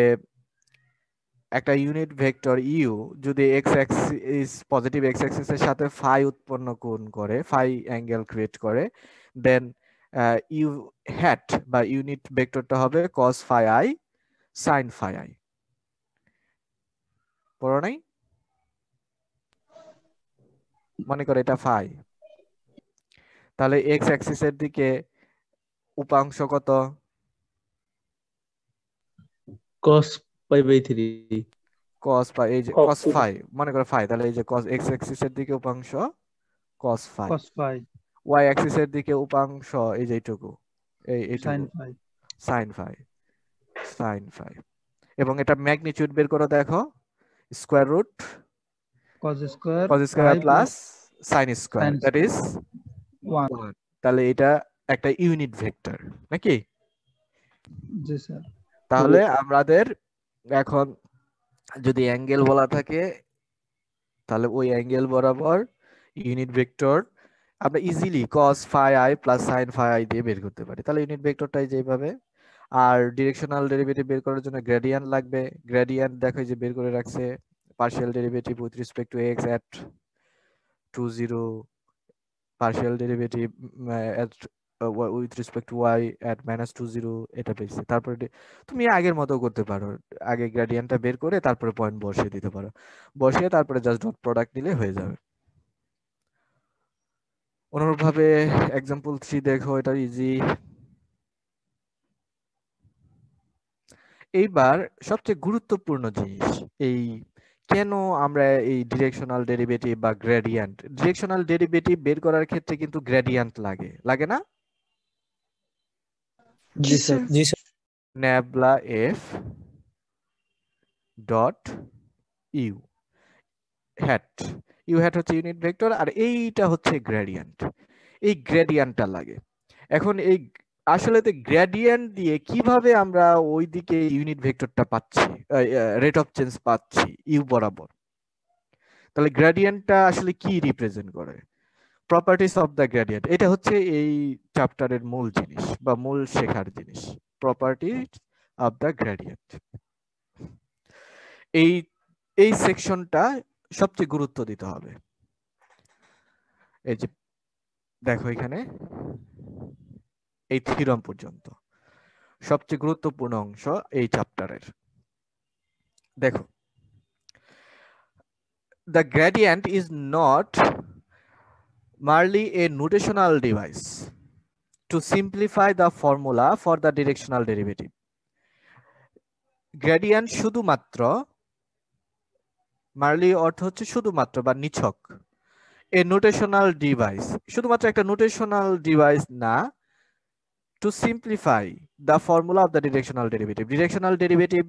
একটা ইউনিট ভেক্টর ইউ যদি x Axis positive x Axis এর সাথে ফাই উৎপন্ন কোণ করে, ফাই অ্যাঙ্গেল ক্রিয়েট করে, দেন ইউ হ্যাট বা ইউনিট ভেক্টরটা হবে cos phi i sin phi i। পড়ো নাই? মনে করো এটা ফাই, তাহলে এক্স অ্যাক্সিস এর দিকে উপাংশ কত? cos pi by 3 cos phi, এই যে Cos cos theta। phi, মনে করো ফাই, তাহলে এই যে cos x অ্যাক্সিস এর দিকে উপাংশ cos phi, cos phi y Axis এর দিকে উপাংশ এই যে এইটুকু, এইটুকু sin phi sin phi, sin phi। এবং এটা ম্যাগনিটিউড বের করো, দেখো square root cos square cos square plus sin square sin that is 1 1। তাহলে এটা একটা ইউনিট ভেক্টর নাকি? জি স্যার তাহলে আমাদের এখন যদি অ্যাঙ্গেল বলা থাকে তাহলে ওই অ্যাঙ্গেল বরাবর ইউনিট ভেক্টর আমরা easily cos phi i plus sin phi i দিয়ে বের করতে পারি। তাহলে ইউনিট ভেক্টরটাই যেভাবে, আর ডিরেকশনাল ডেরিভেটিভ বের করার জন্য গ্রেডিয়েন্ট লাগবে। গ্রেডিয়েন্ট দেখো যে বের করে রাখছে, partial derivative with respect to x at 2 0, partial derivative at with respect to y at -2 0, এটা পেয়েছি। তারপরে তুমি আগের মতো করতে পারো, আগে গ্রেডিয়েন্টটা বের করে তারপরে পয়েন্ট বসিয়ে দিতে পারো, বসিয়ে তারপরে জাস্ট ডট প্রোডাক্ট দিলে হয়ে যাবে। অনুরূপভাবে এক্সাম্পল 3 দেখো, এটা ইজি। এইবার সবচেয়ে গুরুত্বপূর্ণ জিনিস, এই কেন আমরা এই ডিরেকশনাল ডেরিভেটিভ বা গ্রেডিয়েন্ট, ডিরেকশনাল ডেরিভেটিভ বের করার ক্ষেত্রে কিন্তু গ্রেডিয়েন্ট লাগে, লাগে না? জি স্যার জি sir nabla F dot you hat, U hat হচ্ছে ইউনিট ভেক্টর আর এইটা হচ্ছে গ্রেডিয়েন্ট, এই গ্রেডিয়েন্টটা লাগে। এখন এই আসলে গ্রেডিয়েন্ট দিয়ে কিভাবে আমরা ওইদিকে ইউনিট ভেক্টরটা পাচ্ছি, রেট অফ চেঞ্জ পাচ্ছি ইউ বরাবর? তাহলে গ্রেডিয়েন্টটা আসলে কি রিপ্রেজেন্ট করে? প্রপার্টিস অফ দ্য গ্রেডিয়েন্ট, এটা হচ্ছে এই চ্যাপ্টারের মূল জিনিস বা মূল শেখার জিনিস, প্রপার্টিস অফ দ্য গ্রেডিয়েন্ট। এই এই সেকশনটা সবচেয়ে গুরুত্ব দিতে হবে। এই যে দেখো এখানে এই থিওরাম পর্যন্ত সবচেয়ে গুরুত্বপূর্ণ অংশ এই চ্যাপ্টারের। দেখো, the gradient is not merely a notational device to simplify the formula for the directional derivative. Gradient শুধুমাত্র, merely অর্থ হচ্ছে শুধুমাত্র বা নিছক, a notational device শুধুমাত্র একটা নোটেশনাল ডিভাইস না, to simplify the formula of the directional derivative. Directional derivative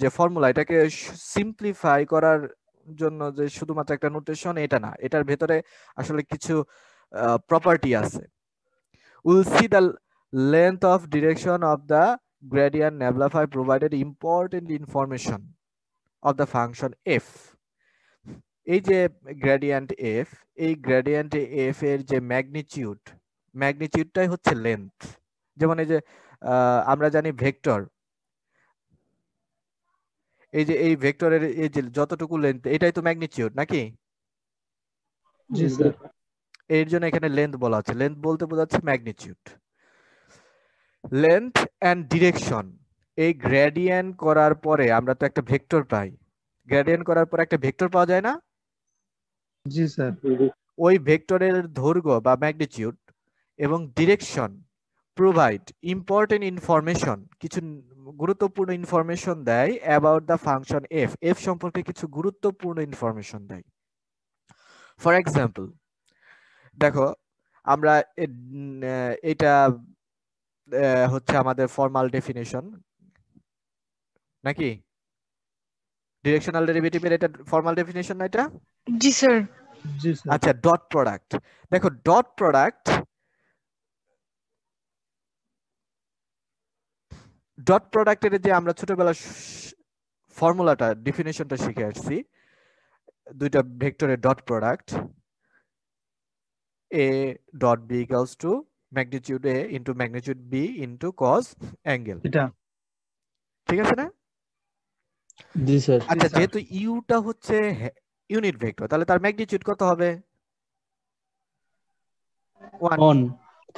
যে ফর্মুলা, এটাকে সিম্পলিফাই করার জন্য যে শুধুমাত্র একটা নোটেশন এটা না, এটার ভেতরে আসলে কিছু প্রপার্টি আছে। We'll see the length of direction of the gradient nabla phi provided important information of the function f. এই যে গ্রেডিয়েন্ট f, এই গ্রেডিয়েন্ট f এর যে ম্যাগনিটিউডটাই হচ্ছে লেন্থ। যেমন এই যে আমরা জানি ভেক্টর, এই যে এই ভেক্টরের এই যে যতটুকু লেন্থ, এটাই তো ম্যাগনিটিউড নাকি? জি স্যার এর জন্য এখানে লেন্থ বলা হচ্ছে, লেন্থ বলতে বোঝাচ্ছে ম্যাগনিটিউড। লেন্থ এন্ড ডিরেকশন, এই গ্রেডিয়েন্ট করার পরে আমরা তো একটা ভেক্টর পাই, গ্রেডিয়েন্ট করার পরে একটা ভেক্টর পাওয়া যায় না? জি স্যার। ওই ভেক্টরের দৈর্ঘ্য বা ম্যাগনিটিউড এবং ডিরেকশন প্রোভাইড ইম্পর্টেন্ট ইনফরমেশন, কিছু গুরুত্বপূর্ণ ইনফরমেশন দেয় about the function F, F সম্পর্কে কিছু গুরুত্বপূর্ণ ইনফরমেশন দেয়। ফর এক্সাম্পল দেখো আমরা এটা হচ্ছে আমাদের ফর্মাল ডেফিনেশন নাকি? ডিরেকশনাল ডেরিভেটিভের এটা ফর্মাল ডেফিনেশন না এটা? জি স্যার। জি স্যার। আচ্ছা, ডট প্রোডাক্ট দেখো, ডট প্রোডাক্ট এর যে আমরা ছোটবেলা ফর্মুলাটা ডেফিনেশনটা শিখে আসছি, দুইটা ভেক্টরের dot product a dot b equals to magnitude a into magnitude b into cos angle, এটা ঠিক আছে না? জি স্যার। আচ্ছা, স্যার। যেহেতু ইউটা হচ্ছে ইউনিট ভেক্টর, তাহলে তার ম্যাগনিটিউড কত হবে? 1।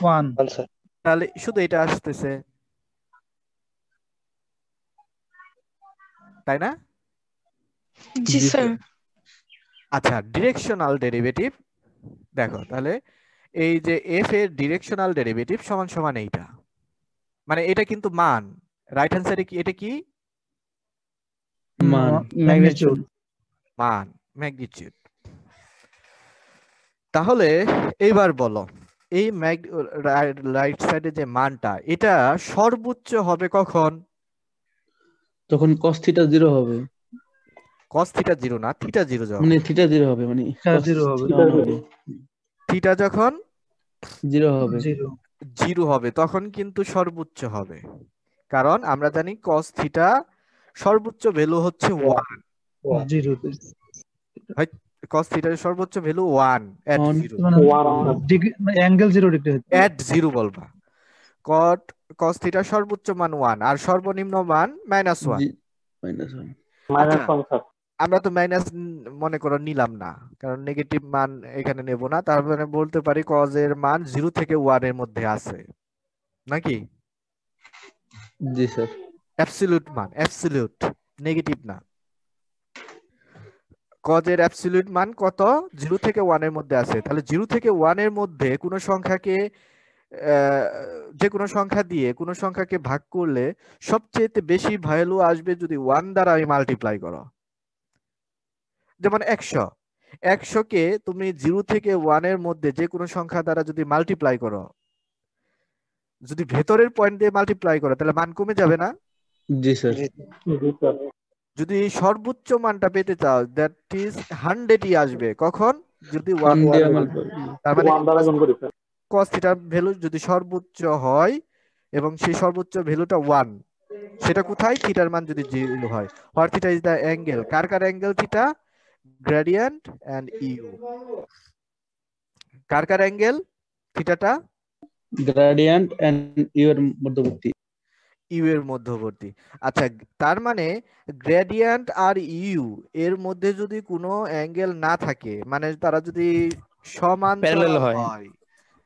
1 1 স্যার। তাহলে শুধু এটা আসতেছে, তাই না? জি জি স্যার। আচ্ছা, ডিরেকশনাল ডেরিভেটিভ দেখো, তাহলে এই যে এফ এর ডিরেকশনাল ডেরিভেটিভ সমান সমান এইটা, মানে এটা কিন্তু মান, রাইট হ্যান্ড সাইডে কি, এটা কি মান ম্যাগনিটিউড। মান, ম্যাগনিটিউড। তাহলে এইবার বলো এই রাইট সাইডে যে মানটা, এটা সর্বোচ্চ হবে কখন? তখন cos থিটা 0 হবে, cos থিটা 0 না, থিটা 0 যখন, মানে থিটা 0 হবে, মানে থিটা cos 0 হবে। থিটা 1 হবে, থিটা যখন 0 হবে। 0 0 হবে তখন কিন্তু সর্বোচ্চ হবে, কারণ আমরা জানি cos থিটা সর্বোচ্চ ভ্যালু হচ্ছে 1, 0 তে। cos থিটার সর্বোচ্চ ভ্যালু 1 at 1 0, মানে ডিগ্রি অ্যাঙ্গেল 0 ডিগ্রি হচ্ছে। at 0 বলবা। cos থিটার সর্বোচ্চ মান 1 আর সর্বনিম্ন মান -1। জি -1 মাইনাস আচ্ছা, 1 স্যার। আমরা তো মাইনাস মনে করো নিলাম না, কারণ নেগেটিভ মান এখানে নেব না, তার মানে বলতে পারি cos এর মান 0 থেকে 1 এর মধ্যে আছে নাকি? জি স্যার। অ্যাবসলিউট মান, অ্যাবসলিউট, নেগেটিভ না। cos এর অ্যাবসলিউট মান কত? 0 থেকে 1 এর মধ্যে আছে। তাহলে 0 থেকে 1 এর মধ্যে কোনো সংখ্যাকে যে কোনো সংখ্যা দিয়ে কোনো সংখ্যাকে ভাগ করলে সবচেয়ে বেশি ভ্যালু আসবে যদি 1 দ্বারা আমি মাল্টিপ্লাই করো। যেমন 100, 100 কে তুমি 0 থেকে 1 এর মধ্যে যে কোনো সংখ্যা দ্বারা যদি মাল্টিপ্লাই করো, যদি ভেতরের পয়েন্ট দিয়ে মাল্টিপ্লাই করো, তাহলে মান কমে যাবে না? জি স্যার। জি স্যার। যদি সর্বোচ্চ মানটা পেতে চাও, দ্যাট ইজ 100ই আসবে কখন? যদি 1 1 দিয়ে one, multiply। তার মানে 1 দ্বারা গুণ করি স্যার। cos থিটার ভ্যালু যদি সর্বোচ্চ হয় এবং সেই সর্বোচ্চ ভ্যালুটা 1, সেটা কোথায়? থিটার মান যদি 0 হয়। Where theta is the angle, কার কার angle theta? Gradient and U. কার কার অ্যাঙ্গেল থিটাটা? গ্রেডিয়েন্ট এন্ড ইউ এর মধ্যবর্তী। ইউ এর মধ্যবর্তী। আচ্ছা, তার মানে গ্রেডিয়েন্ট আর ইউ এর মধ্যে যদি কোনো অ্যাঙ্গেল না থাকে, মানে তারা যদি সমান্তরাল হয়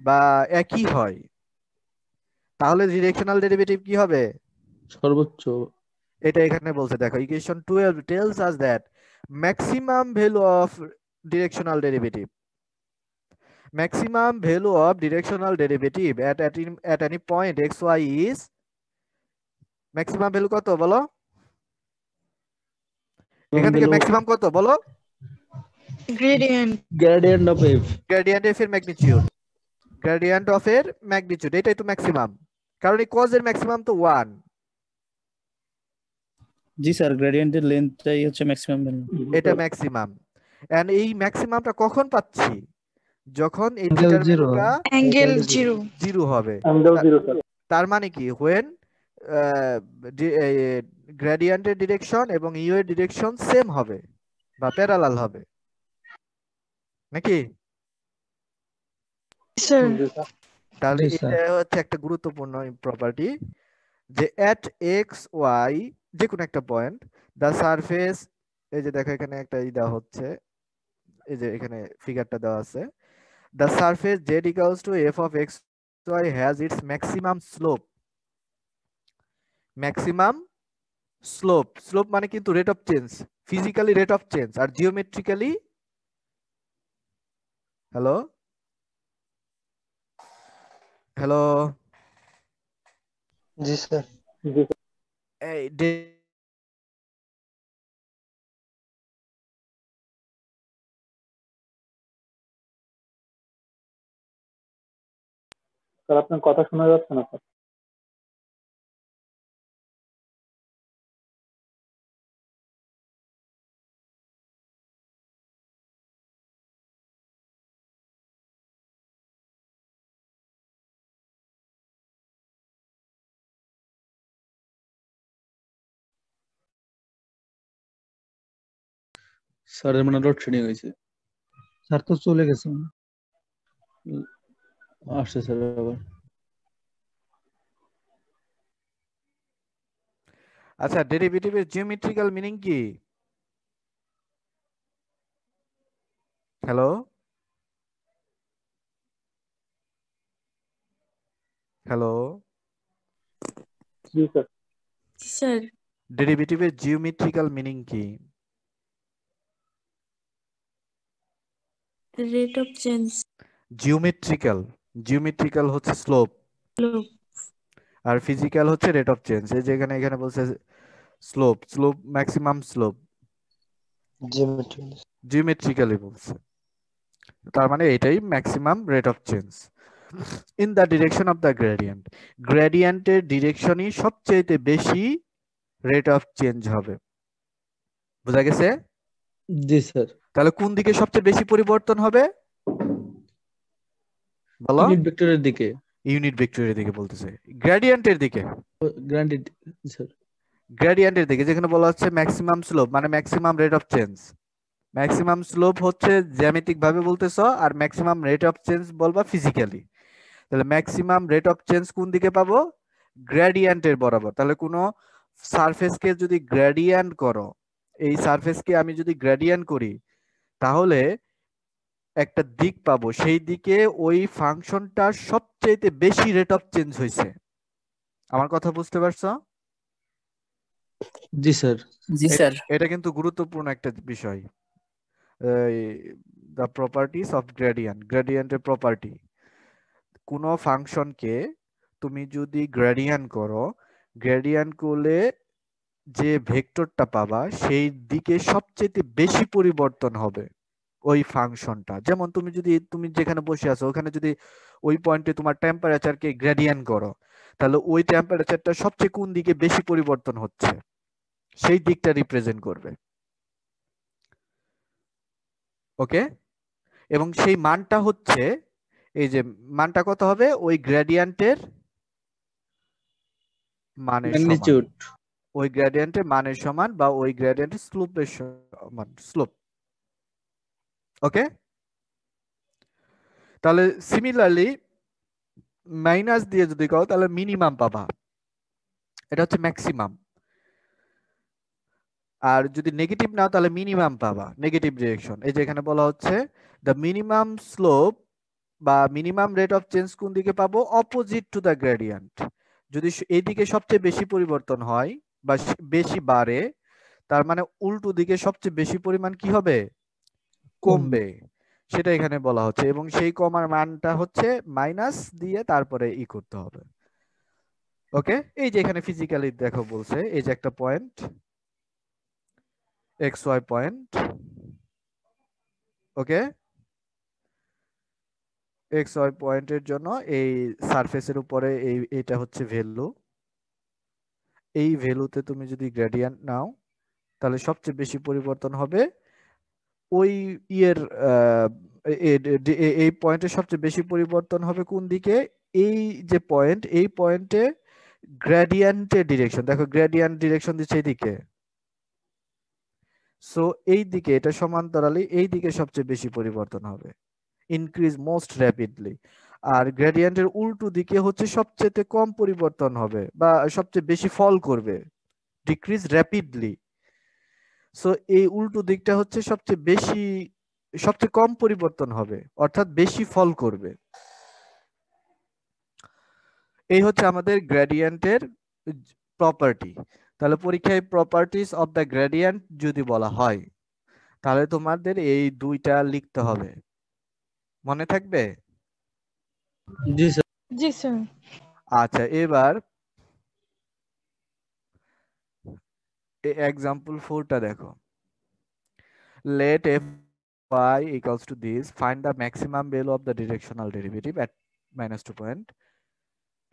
বা একই হয়, তাহলে ডিরেকশনাল ডেরিভেটিভ কি হবে? সর্বোচ্চ। এটা এখানে বলছে, দেখো equation 12 tells us that maximum value of directional derivative at any point xy is maximum value কত বলো? এখান থেকে ম্যাক্সিমাম কত বলো? Gradient. Gradient of F. Gradient F এর ম্যাগনিটিউড, গ্রেডিয়েন্ট অফ এর ম্যাগনিটিউড, এটাই তো ম্যাক্সিমাম, কারণ এই cos এর ম্যাক্সিমাম তো 1। জি স্যার, গ্রেডিয়েন্টের লেন্থটাই হচ্ছে ম্যাক্সিমাম ভ্যালু। এটা ম্যাক্সিমাম, এন্ড এই ম্যাক্সিমামটা কখন পাচ্ছি? যখন এই Angle থিটার 0 ভ্যালুটা অ্যাঙ্গেল 0। 0 হবে। Angle 0 sir. তার মানে কি, when গ্রেডিয়েন্টের ডিরেকশন এবং ইউ এর ডিরেকশন সেম হবে বা প্যারালাল হবে নাকি? স্যার। জি স্যার। তাহলে জি স্যার। এটা হচ্ছে একটা গুরুত্বপূর্ণ প্রপার্টি যে at x y যে কোনো একটা পয়েন্ট দ্য সারফেস, এই যে দেখো এখানে একটা দেওয়া হচ্ছে, এই যে এখানে ফিগারটা দেওয়া আছে, the surface z equals to f of x y has its maximum slope maximum slope, slope মানে কিন্তু rate of change, physically rate of change, আর জিওমেট্রিক্যালি, হ্যালো হ্যালো জি স্যার। জি স্যার। এই স্যার আপনার কথা শোনা যাচ্ছে না স্যার। স্যারের মানে লোডশেডিং হয়েছে। স্যার তো চলে গেছে। আসছে স্যার আবার। আচ্ছা, ডেরিভেটিভের জিওমেট্রিক্যাল মিনিং কি? হ্যালো হ্যালো জি স্যার। স্যার ডেরিভেটিভের জিওমেট্রিক্যাল মিনিং কি? Rate of change. Geometrical, geometrical হচ্ছে স্লোপ, আর ফিজিক্যাল হচ্ছে রেট অফ চেঞ্জ। এই যে এখানে বলছে slope, slope maximum slope geometrically বলছে, তার মানে এটাই maximum rate of change in the direction of the gradient. গ্রেডিয়েন্টের ডিরেকশনই সবচেয়ে বেশি রেট অফ চেঞ্জ হবে। বোঝা গেছে? জি স্যার। তাহলে কোন দিকে সবচেয়ে বেশি পরিবর্তন হবে বলো? ইউনিট ভেক্টরের দিকে। ইউনিট ভেক্টরের দিকে বলতেছে, গ্রেডিয়েন্টের দিকে, গ্রান্টেড স্যার। গ্রেডিয়েন্টের দিকে, যেখানে বলা হচ্ছে ম্যাক্সিমাম স্লোপ মানে maximum rate of change. Maximum slope হচ্ছে জ্যামিতিক ভাবে বলতেছো, আর ম্যাক্সিমাম রেট অফ চেঞ্জ বলবা ফিজিক্যালি। তাহলে ম্যাক্সিমাম রেট অফ চেঞ্জ কোন দিকে পাবো? গ্রেডিয়েন্টের বরাবর। তাহলে কোনো সারফেসকে যদি গ্রেডিয়েন্ট করো, এই সারফেসকে আমি যদি গ্রেডিয়েন্ট করি, তাহলে একটা দিক পাবো, সেই দিকে ওই ফাংশনটা সবচেয়ে বেশি রেট অফ চেঞ্জ হয়েছে। আমার কথা বুঝতে পারছো? জি স্যার। জি স্যার। এটা কিন্তু গুরুত্বপূর্ণ একটা বিষয়। দ্য প্রপার্টিজ অফ গ্রেডিয়েন্ট, গ্রেডিয়েন্টের প্রপার্টি। কোনো ফাংশনকে তুমি যদি গ্রেডিয়েন্ট করো, গ্রেডিয়েন্ট করলে যে ভেক্টরটা পাবা সেই দিকে সবচেয়ে বেশি পরিবর্তন হবে ওই ফাংশনটা। যেমন তুমি যেখানে বসে আছো ওখানে যদি ওই পয়েন্টে তোমার টেম্পারেচারকে গ্রেডিয়েন্ট করো, তাহলে ওই টেম্পারেচারটা সবচেয়ে কোন দিকে বেশি পরিবর্তন হচ্ছে সেই দিকটা রিপ্রেজেন্ট করবে। ওকে? এবং সেই মানটা হচ্ছে, এই যে মানটা কত হবে? ওই গ্রেডিয়েন্টের মানের সমান, ম্যাগনিটিউড। ওই গ্রেডিয়েন্টের মানের সমান, বা ওই গ্রেডিয়েন্টের স্লোপের সমান, স্লোপ। ওকে? তাহলে সিমিলারলি মাইনাস দিয়ে যদি কও তাহলে মিনিমাম পাবা, এটা হচ্ছে ম্যাক্সিমাম। আর যদি নেগেটিভ নাও তাহলে মিনিমাম পাবা, নেগেটিভ ডিরেকশন। এই যে এখানে বলা হচ্ছে দ্য মিনিমাম স্লোপ বা মিনিমাম রেট অফ চেঞ্জ কোন দিকে পাবো? Opposite to the gradient. যদি এই দিকে সবচেয়ে বেশি পরিবর্তন হয় বা বেশি বাড়ে, তার মানে উল্টো দিকে সবচেয়ে বেশি পরিমাণ কি হবে? কমবে। সেটা এখানে বলা হচ্ছে, এবং সেই কমার মানটা হচ্ছে মাইনাস দিয়ে তারপরে করতে হবে। ওকে? এই যে এখানে ফিজিক্যালি দেখো বলছে, এই যে একটা পয়েন্ট XY পয়েন্ট, ওকে? XY পয়েন্টের জন্য এই সারফেসের উপরে এইটা হচ্ছে ভ্যালু। এই ভ্যালুতে তুমি যদি গ্রেডিয়েন্ট নাও তাহলে সবচেয়ে বেশি পরিবর্তন হবে ওই ইয়ের এই পয়েন্টে সবচেয়ে বেশি পরিবর্তন হবে কোন দিকে? এই যে পয়েন্ট, এই পয়েন্টে গ্রেডিয়েন্টের ডিরেকশন দেখো, গ্রেডিয়েন্ট ডিরেকশন দিচ্ছে এইদিকে। সো এই দিকে, এটা সমান্তরালি এই দিকে সবচেয়ে বেশি পরিবর্তন হবে, ইনক্রিজ মোস্ট র্যাপিডলি। আর গ্রেডিয়েন্টের উল্টো দিকে হচ্ছে সবচেয়ে কম পরিবর্তন হবে বা সবচেয়ে বেশি ফল করবে, ডিক্রিজ র্যাপিডলি। সো এই উল্টো দিকটা হচ্ছে সবচেয়ে কম পরিবর্তন হবে, অর্থাৎ বেশি ফল করবে। এই হচ্ছে আমাদের গ্রেডিয়েন্টের প্রপার্টি। তাহলে পরীক্ষায় প্রপার্টিজ অফ দ্য গ্রেডিয়েন্ট যদি বলা হয় তাহলে তোমাদের এই দুইটা লিখতে হবে, মনে থাকবে? জি স্যার। জি স্যার। আচ্ছা, এবার এক্সাম্পল 4টা দেখো। Let fy equals to this, find the maximum value of the directional derivative at -2 point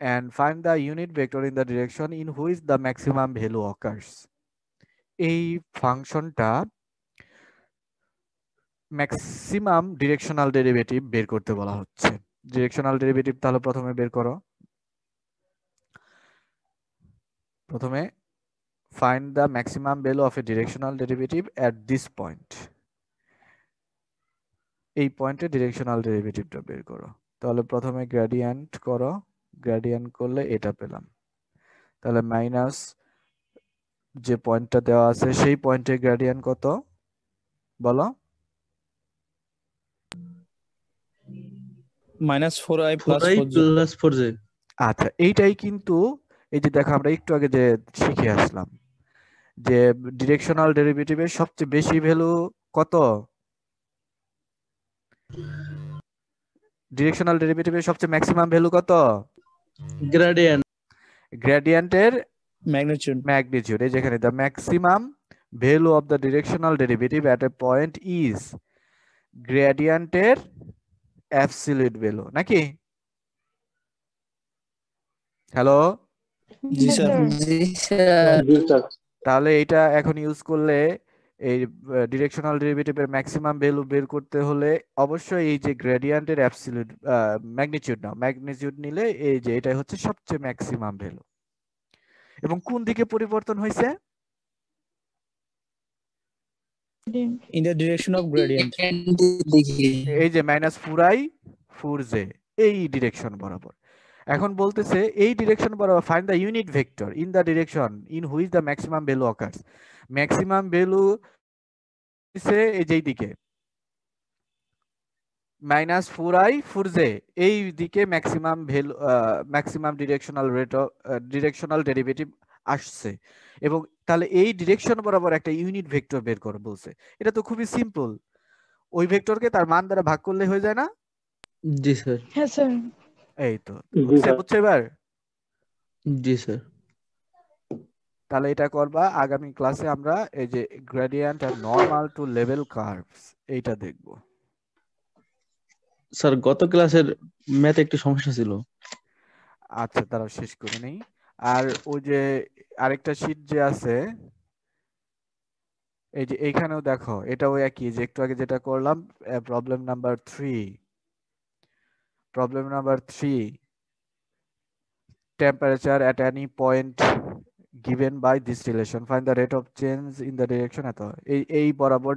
and find the unit vector in the direction in which the maximum value occurs. এই ফাংশনটা maximum directional derivative বের করতে বলা হচ্ছে। Directional derivative তাহলে প্রথমে বের করো। প্রথমে find the maximum value of a directional derivative at this point. এই পয়েন্টে ডিরেকশনাল ডেরিভেটিভটা বের করো। তাহলে প্রথমে গ্রেডিয়েন্ট করো, গ্রেডিয়েন্ট করলে এটা পেলাম। তাহলে মাইনাস যে পয়েন্টটা দেওয়া আছে সেই পয়েন্টে গ্রেডিয়েন্ট কত বলো? -4i + 4i 4j। + 4j। আচ্ছা, এইটাই কিন্তু এই যে দেখো আমরা একটু আগে যে শিখে আসলাম যে ডিরেকশনাল ডেরিভেটিভের সবচেয়ে বেশি ভ্যালু কত? ডিরেকশনাল ডেরিভেটিভের সবচেয়ে ম্যাক্সিমাম ভ্যালু কত? গ্রেডিয়েন্ট। গ্রেডিয়েন্টের ম্যাগনিটিউড। ম্যাগনিটিউড। এই যেখানে the maximum value of the directional derivative at a point is গ্রেডিয়েন্টের অ্যাবসলিউট ভ্যালু, নাকি? হ্যালো, জি স্যার। জি স্যার। জি স্যার। তাহলে এটা এখন ইউজ করলে এই ডিরেকশনাল ডেরিভেটিভের ম্যাক্সিমাম ভ্যালু বের করতে হলে অবশ্যই এই যে গ্রেডিয়েন্টের অ্যাবসলিউট ম্যাগনিটিউড নাও। ম্যাগনিটিউড নিলে এই যে এটাই হচ্ছে সবচেয়ে ম্যাক্সিমাম ভ্যালু। এবং কোন দিকে পরিবর্তন হয়েছে? In the direction of gradient. এই যে -4i 4j এই ডিরেকশন বরাবর। এখন বলতেছে এই ডিরেকশন বরাবর find the unit vector in the direction in which the maximum value occurs. Maximum value হচ্ছে এই যেই দিকে -4i 4j এই দিকে maximum value maximum directional rate of directional derivative আসছে। এবং তাহলে এই ডিরেকশন বরাবর একটা ইউনিট ভেক্টর বের করে বলছে। এটা তো খুবই সিম্পল, ওই ভেক্টরকে তার মান দ্বারা ভাগ করলে হয়ে যায় না? জি স্যার। হ্যাঁ স্যার। এই তো জি বুঝছে স্যার। বুঝছে এবার? জি স্যার। তাহলে এটা করবা আগামী ক্লাসে আমরা এই যে গ্রেডিয়েন্ট আর নরমাল টু লেভেল কার্ভস এইটা দেখব। স্যার গত ক্লাসের ম্যাথে একটু সমস্যা ছিল। আচ্ছা, তারা শেষ করে নেই। আর ওই যে আরেকটা শীট যে আছে এই যে এইখানেও দেখো এটাও একই, যে একটু আগে যেটা করলাম problem number 3। Problem number 3, temperature at any point given by this relation, find the rate of change in the direction এত এই বরাবর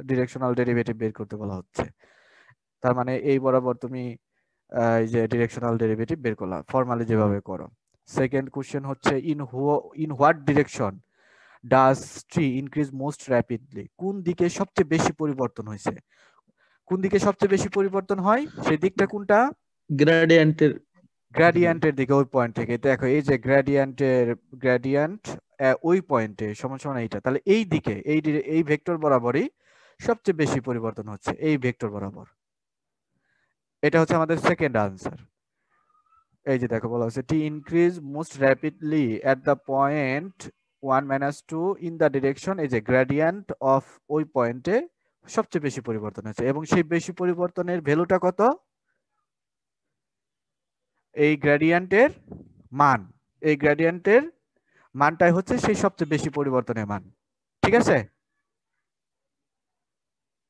ডিরেকশনাল ডেরিভেটিভ বের করতে বলা হচ্ছে। তার মানে এই বরাবর তুমি এই যে ডিরেকশনাল ডেরিভেটিভ বের করলা ফর্মালি যেভাবে করো। সেকেন্ড কোশ্চেন হচ্ছে in what direction does tree increase most rapidly. কোন দিকে সবচেয়ে বেশি পরিবর্তন হয়েছে? কোন দিকে সবচেয়ে বেশি পরিবর্তন হয় সেই দিকটা কোনটা? গ্রেডিয়েন্টের গ্রেডিয়েন্টের দিকে, ওই পয়েন্ট থেকে। দেখো এই যে গ্রেডিয়েন্ট ওই পয়েন্টে সমান সমান এইটা, তাহলে এই দিকে এই ভেক্টর বরাবরই সবচেয়ে বেশি পরিবর্তন হচ্ছে, এই ভেক্টর বরাবর। এটা হচ্ছে আমাদের সেকেন্ড আনসার। এই যে দেখো বলা হচ্ছে T increase most rapidly at the point 1 - 2 in the direction, এই যে গ্রেডিয়েন্ট অফ ওই পয়েন্টে সবচেয়ে বেশি পরিবর্তন হচ্ছে। এবং সেই বেশি পরিবর্তনের ভ্যালুটা কত? এই গ্রেডিয়েন্টের মান, এই গ্রেডিয়েন্টের মানটাই হচ্ছে সেই সবচেয়ে বেশি পরিবর্তনের মান। ঠিক আছে?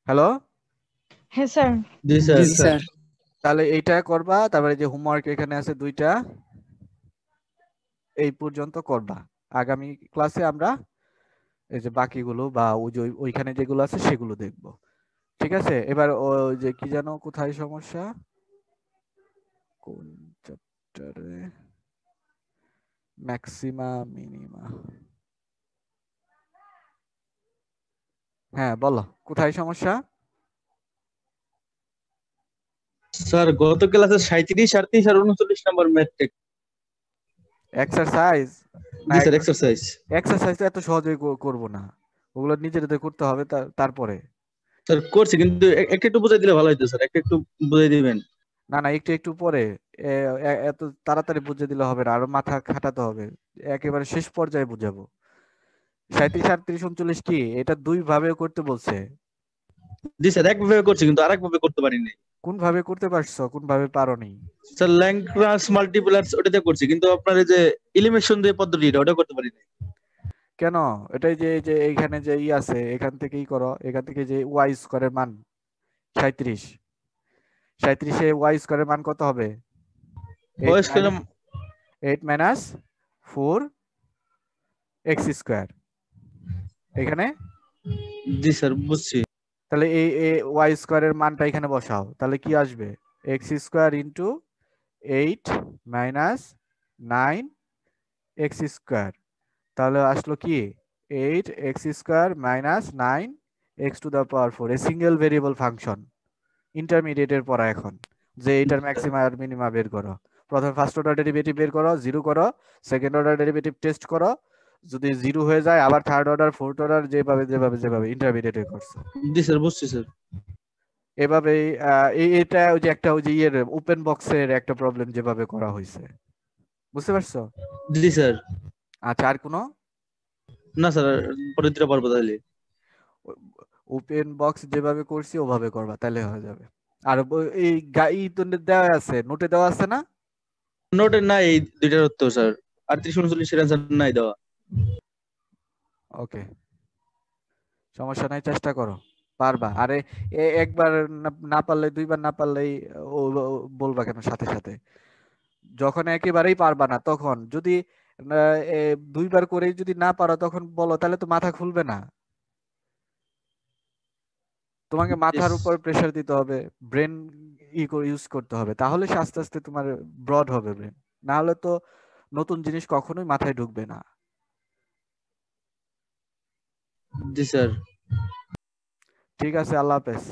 হ্যালো, হ্যাঁ স্যার। জি স্যার। তাহলে এইটা করবা, তারপরে যে হোমওয়ার্ক এখানে আছে দুইটা, এই পর্যন্ত করবা। আগামী ক্লাসে আমরা এই যে বাকিগুলো বা ওই যে ওইখানে যেগুলো আছে সেগুলো দেখব। ঠিক আছে? এবার ওই যে কি জানো কোথায় সমস্যা, কোন চ্যাপ্টারে? Maxima minima. হ্যাঁ বলো, কোথায় সমস্যা? স্যার গত ক্লাসে 37, 38 আর 39 নম্বর ম্যাথ এক্সারসাইজ জি স্যার এক্সারসাইজ। এক্সারসাইজ এত সহজে করব না, ওগুলো নিজেদের করতে হবে তারপরে। স্যার করছি কিন্তু একটু একটু বুঝাই দিলে ভালো হতো স্যার, একটু একটু বুঝাই দিবেন। না না, একটু একটু পরে, এত তাড়াতাড়ি বুঝিয়ে দিলে হবে না, আরো মাথা খাটাতে হবে, একেবারে শেষ পর্যায়ে বুঝাবো। 37, 38, 39 কি এটা দুই ভাবে করতে বলছে। জি স্যার একভাবে করছি কিন্তু আরেক ভাবে করতে পারিনি। কোন ভাবে করতে পারছো, কোন ভাবে পারোনি? স্যার ল্যাগ্রাঞ্জ মাল্টিপ্লায়ার্স ওটাতে করছি কিন্তু আপনার এই যে এলিমিনেশন যে পদ্ধতিটা ওটা করতে পারিনি। কেন? এটাই যে যে এইখানে যে ই আছে, এখান থেকেই করো, এখান থেকে যে ওয়াই স্কয়ারের মান 37, 37 এ ওয়াই স্কয়ারের মান কত হবে? বয়স করলাম 8 মাইনাস 4 এক্স স্কয়ার। এখানে জি স্যার বুঝছি। তাহলে এই ওয়াই স্কয়ারের মানটা এখানে বসাও, তাহলে কি আসবে? X square into 8 minus 9 X square. তাহলে আসলো কি 8 X square minus 9 X to the power 4, a single variable function. ইন্টারমিডিয়েটের পড়া এখন, যে এটার ম্যাক্সিমা আর মিনিমা বের করো। প্রথমে ফার্স্ট অর্ডার ডেরিভেটিভ বের করো, জিরো করো, সেকেন্ড অর্ডার ডেরিভেটিভ টেস্ট করো, যদি জিরো হয়ে যায় আবার থার্ড অর্ডার, ফোর্থ অর্ডার, যেভাবে যেভাবে যেভাবে ইন্টারমিডিয়েটে করছো জি স্যার বুঝছি স্যার। এভাবেই। এটা ওই যে একটা ওই যে ইয়ের ওপেন বক্সের একটা প্রবলেম যেভাবে করা হয়েছে, বুঝতে পারছো? জি স্যার। আচ্ছা, আর কোনো? না স্যার পরে দিতে পারবো তাহলে। ওপেন বক্স যেভাবে করছি ওভাবে করবা, তাহলে হয়ে যাবে। আর এই ই তো দেওয়া আছে, নোটে দেওয়া আছে না? নোটে নাই এই দুইটার উত্তর স্যার, 38 39 এর অ্যান্সার নাই দেওয়া। ওকে, সমস্যা নাই, চেষ্টা করো, পারবা। আরে একবার না পারলে, দুইবার না পারলেই বলবা কেন সাথে সাথে? যখন একেবারেই পারবা না তখন যদি দুইবার করেই যদি না পারো তখন বলো, তাহলে তো মাথা খুলবে না। তোমাকে মাথার উপর প্রেসার দিতে হবে, ব্রেন ইউজ করতে হবে, তাহলে সে আস্তে আস্তে তোমার ব্রড হবে ব্রেন, না হলে তো নতুন জিনিস কখনোই মাথায় ঢুকবে না। জি স্যার। ঠিক আছে, আল্লাহ হাফেজ।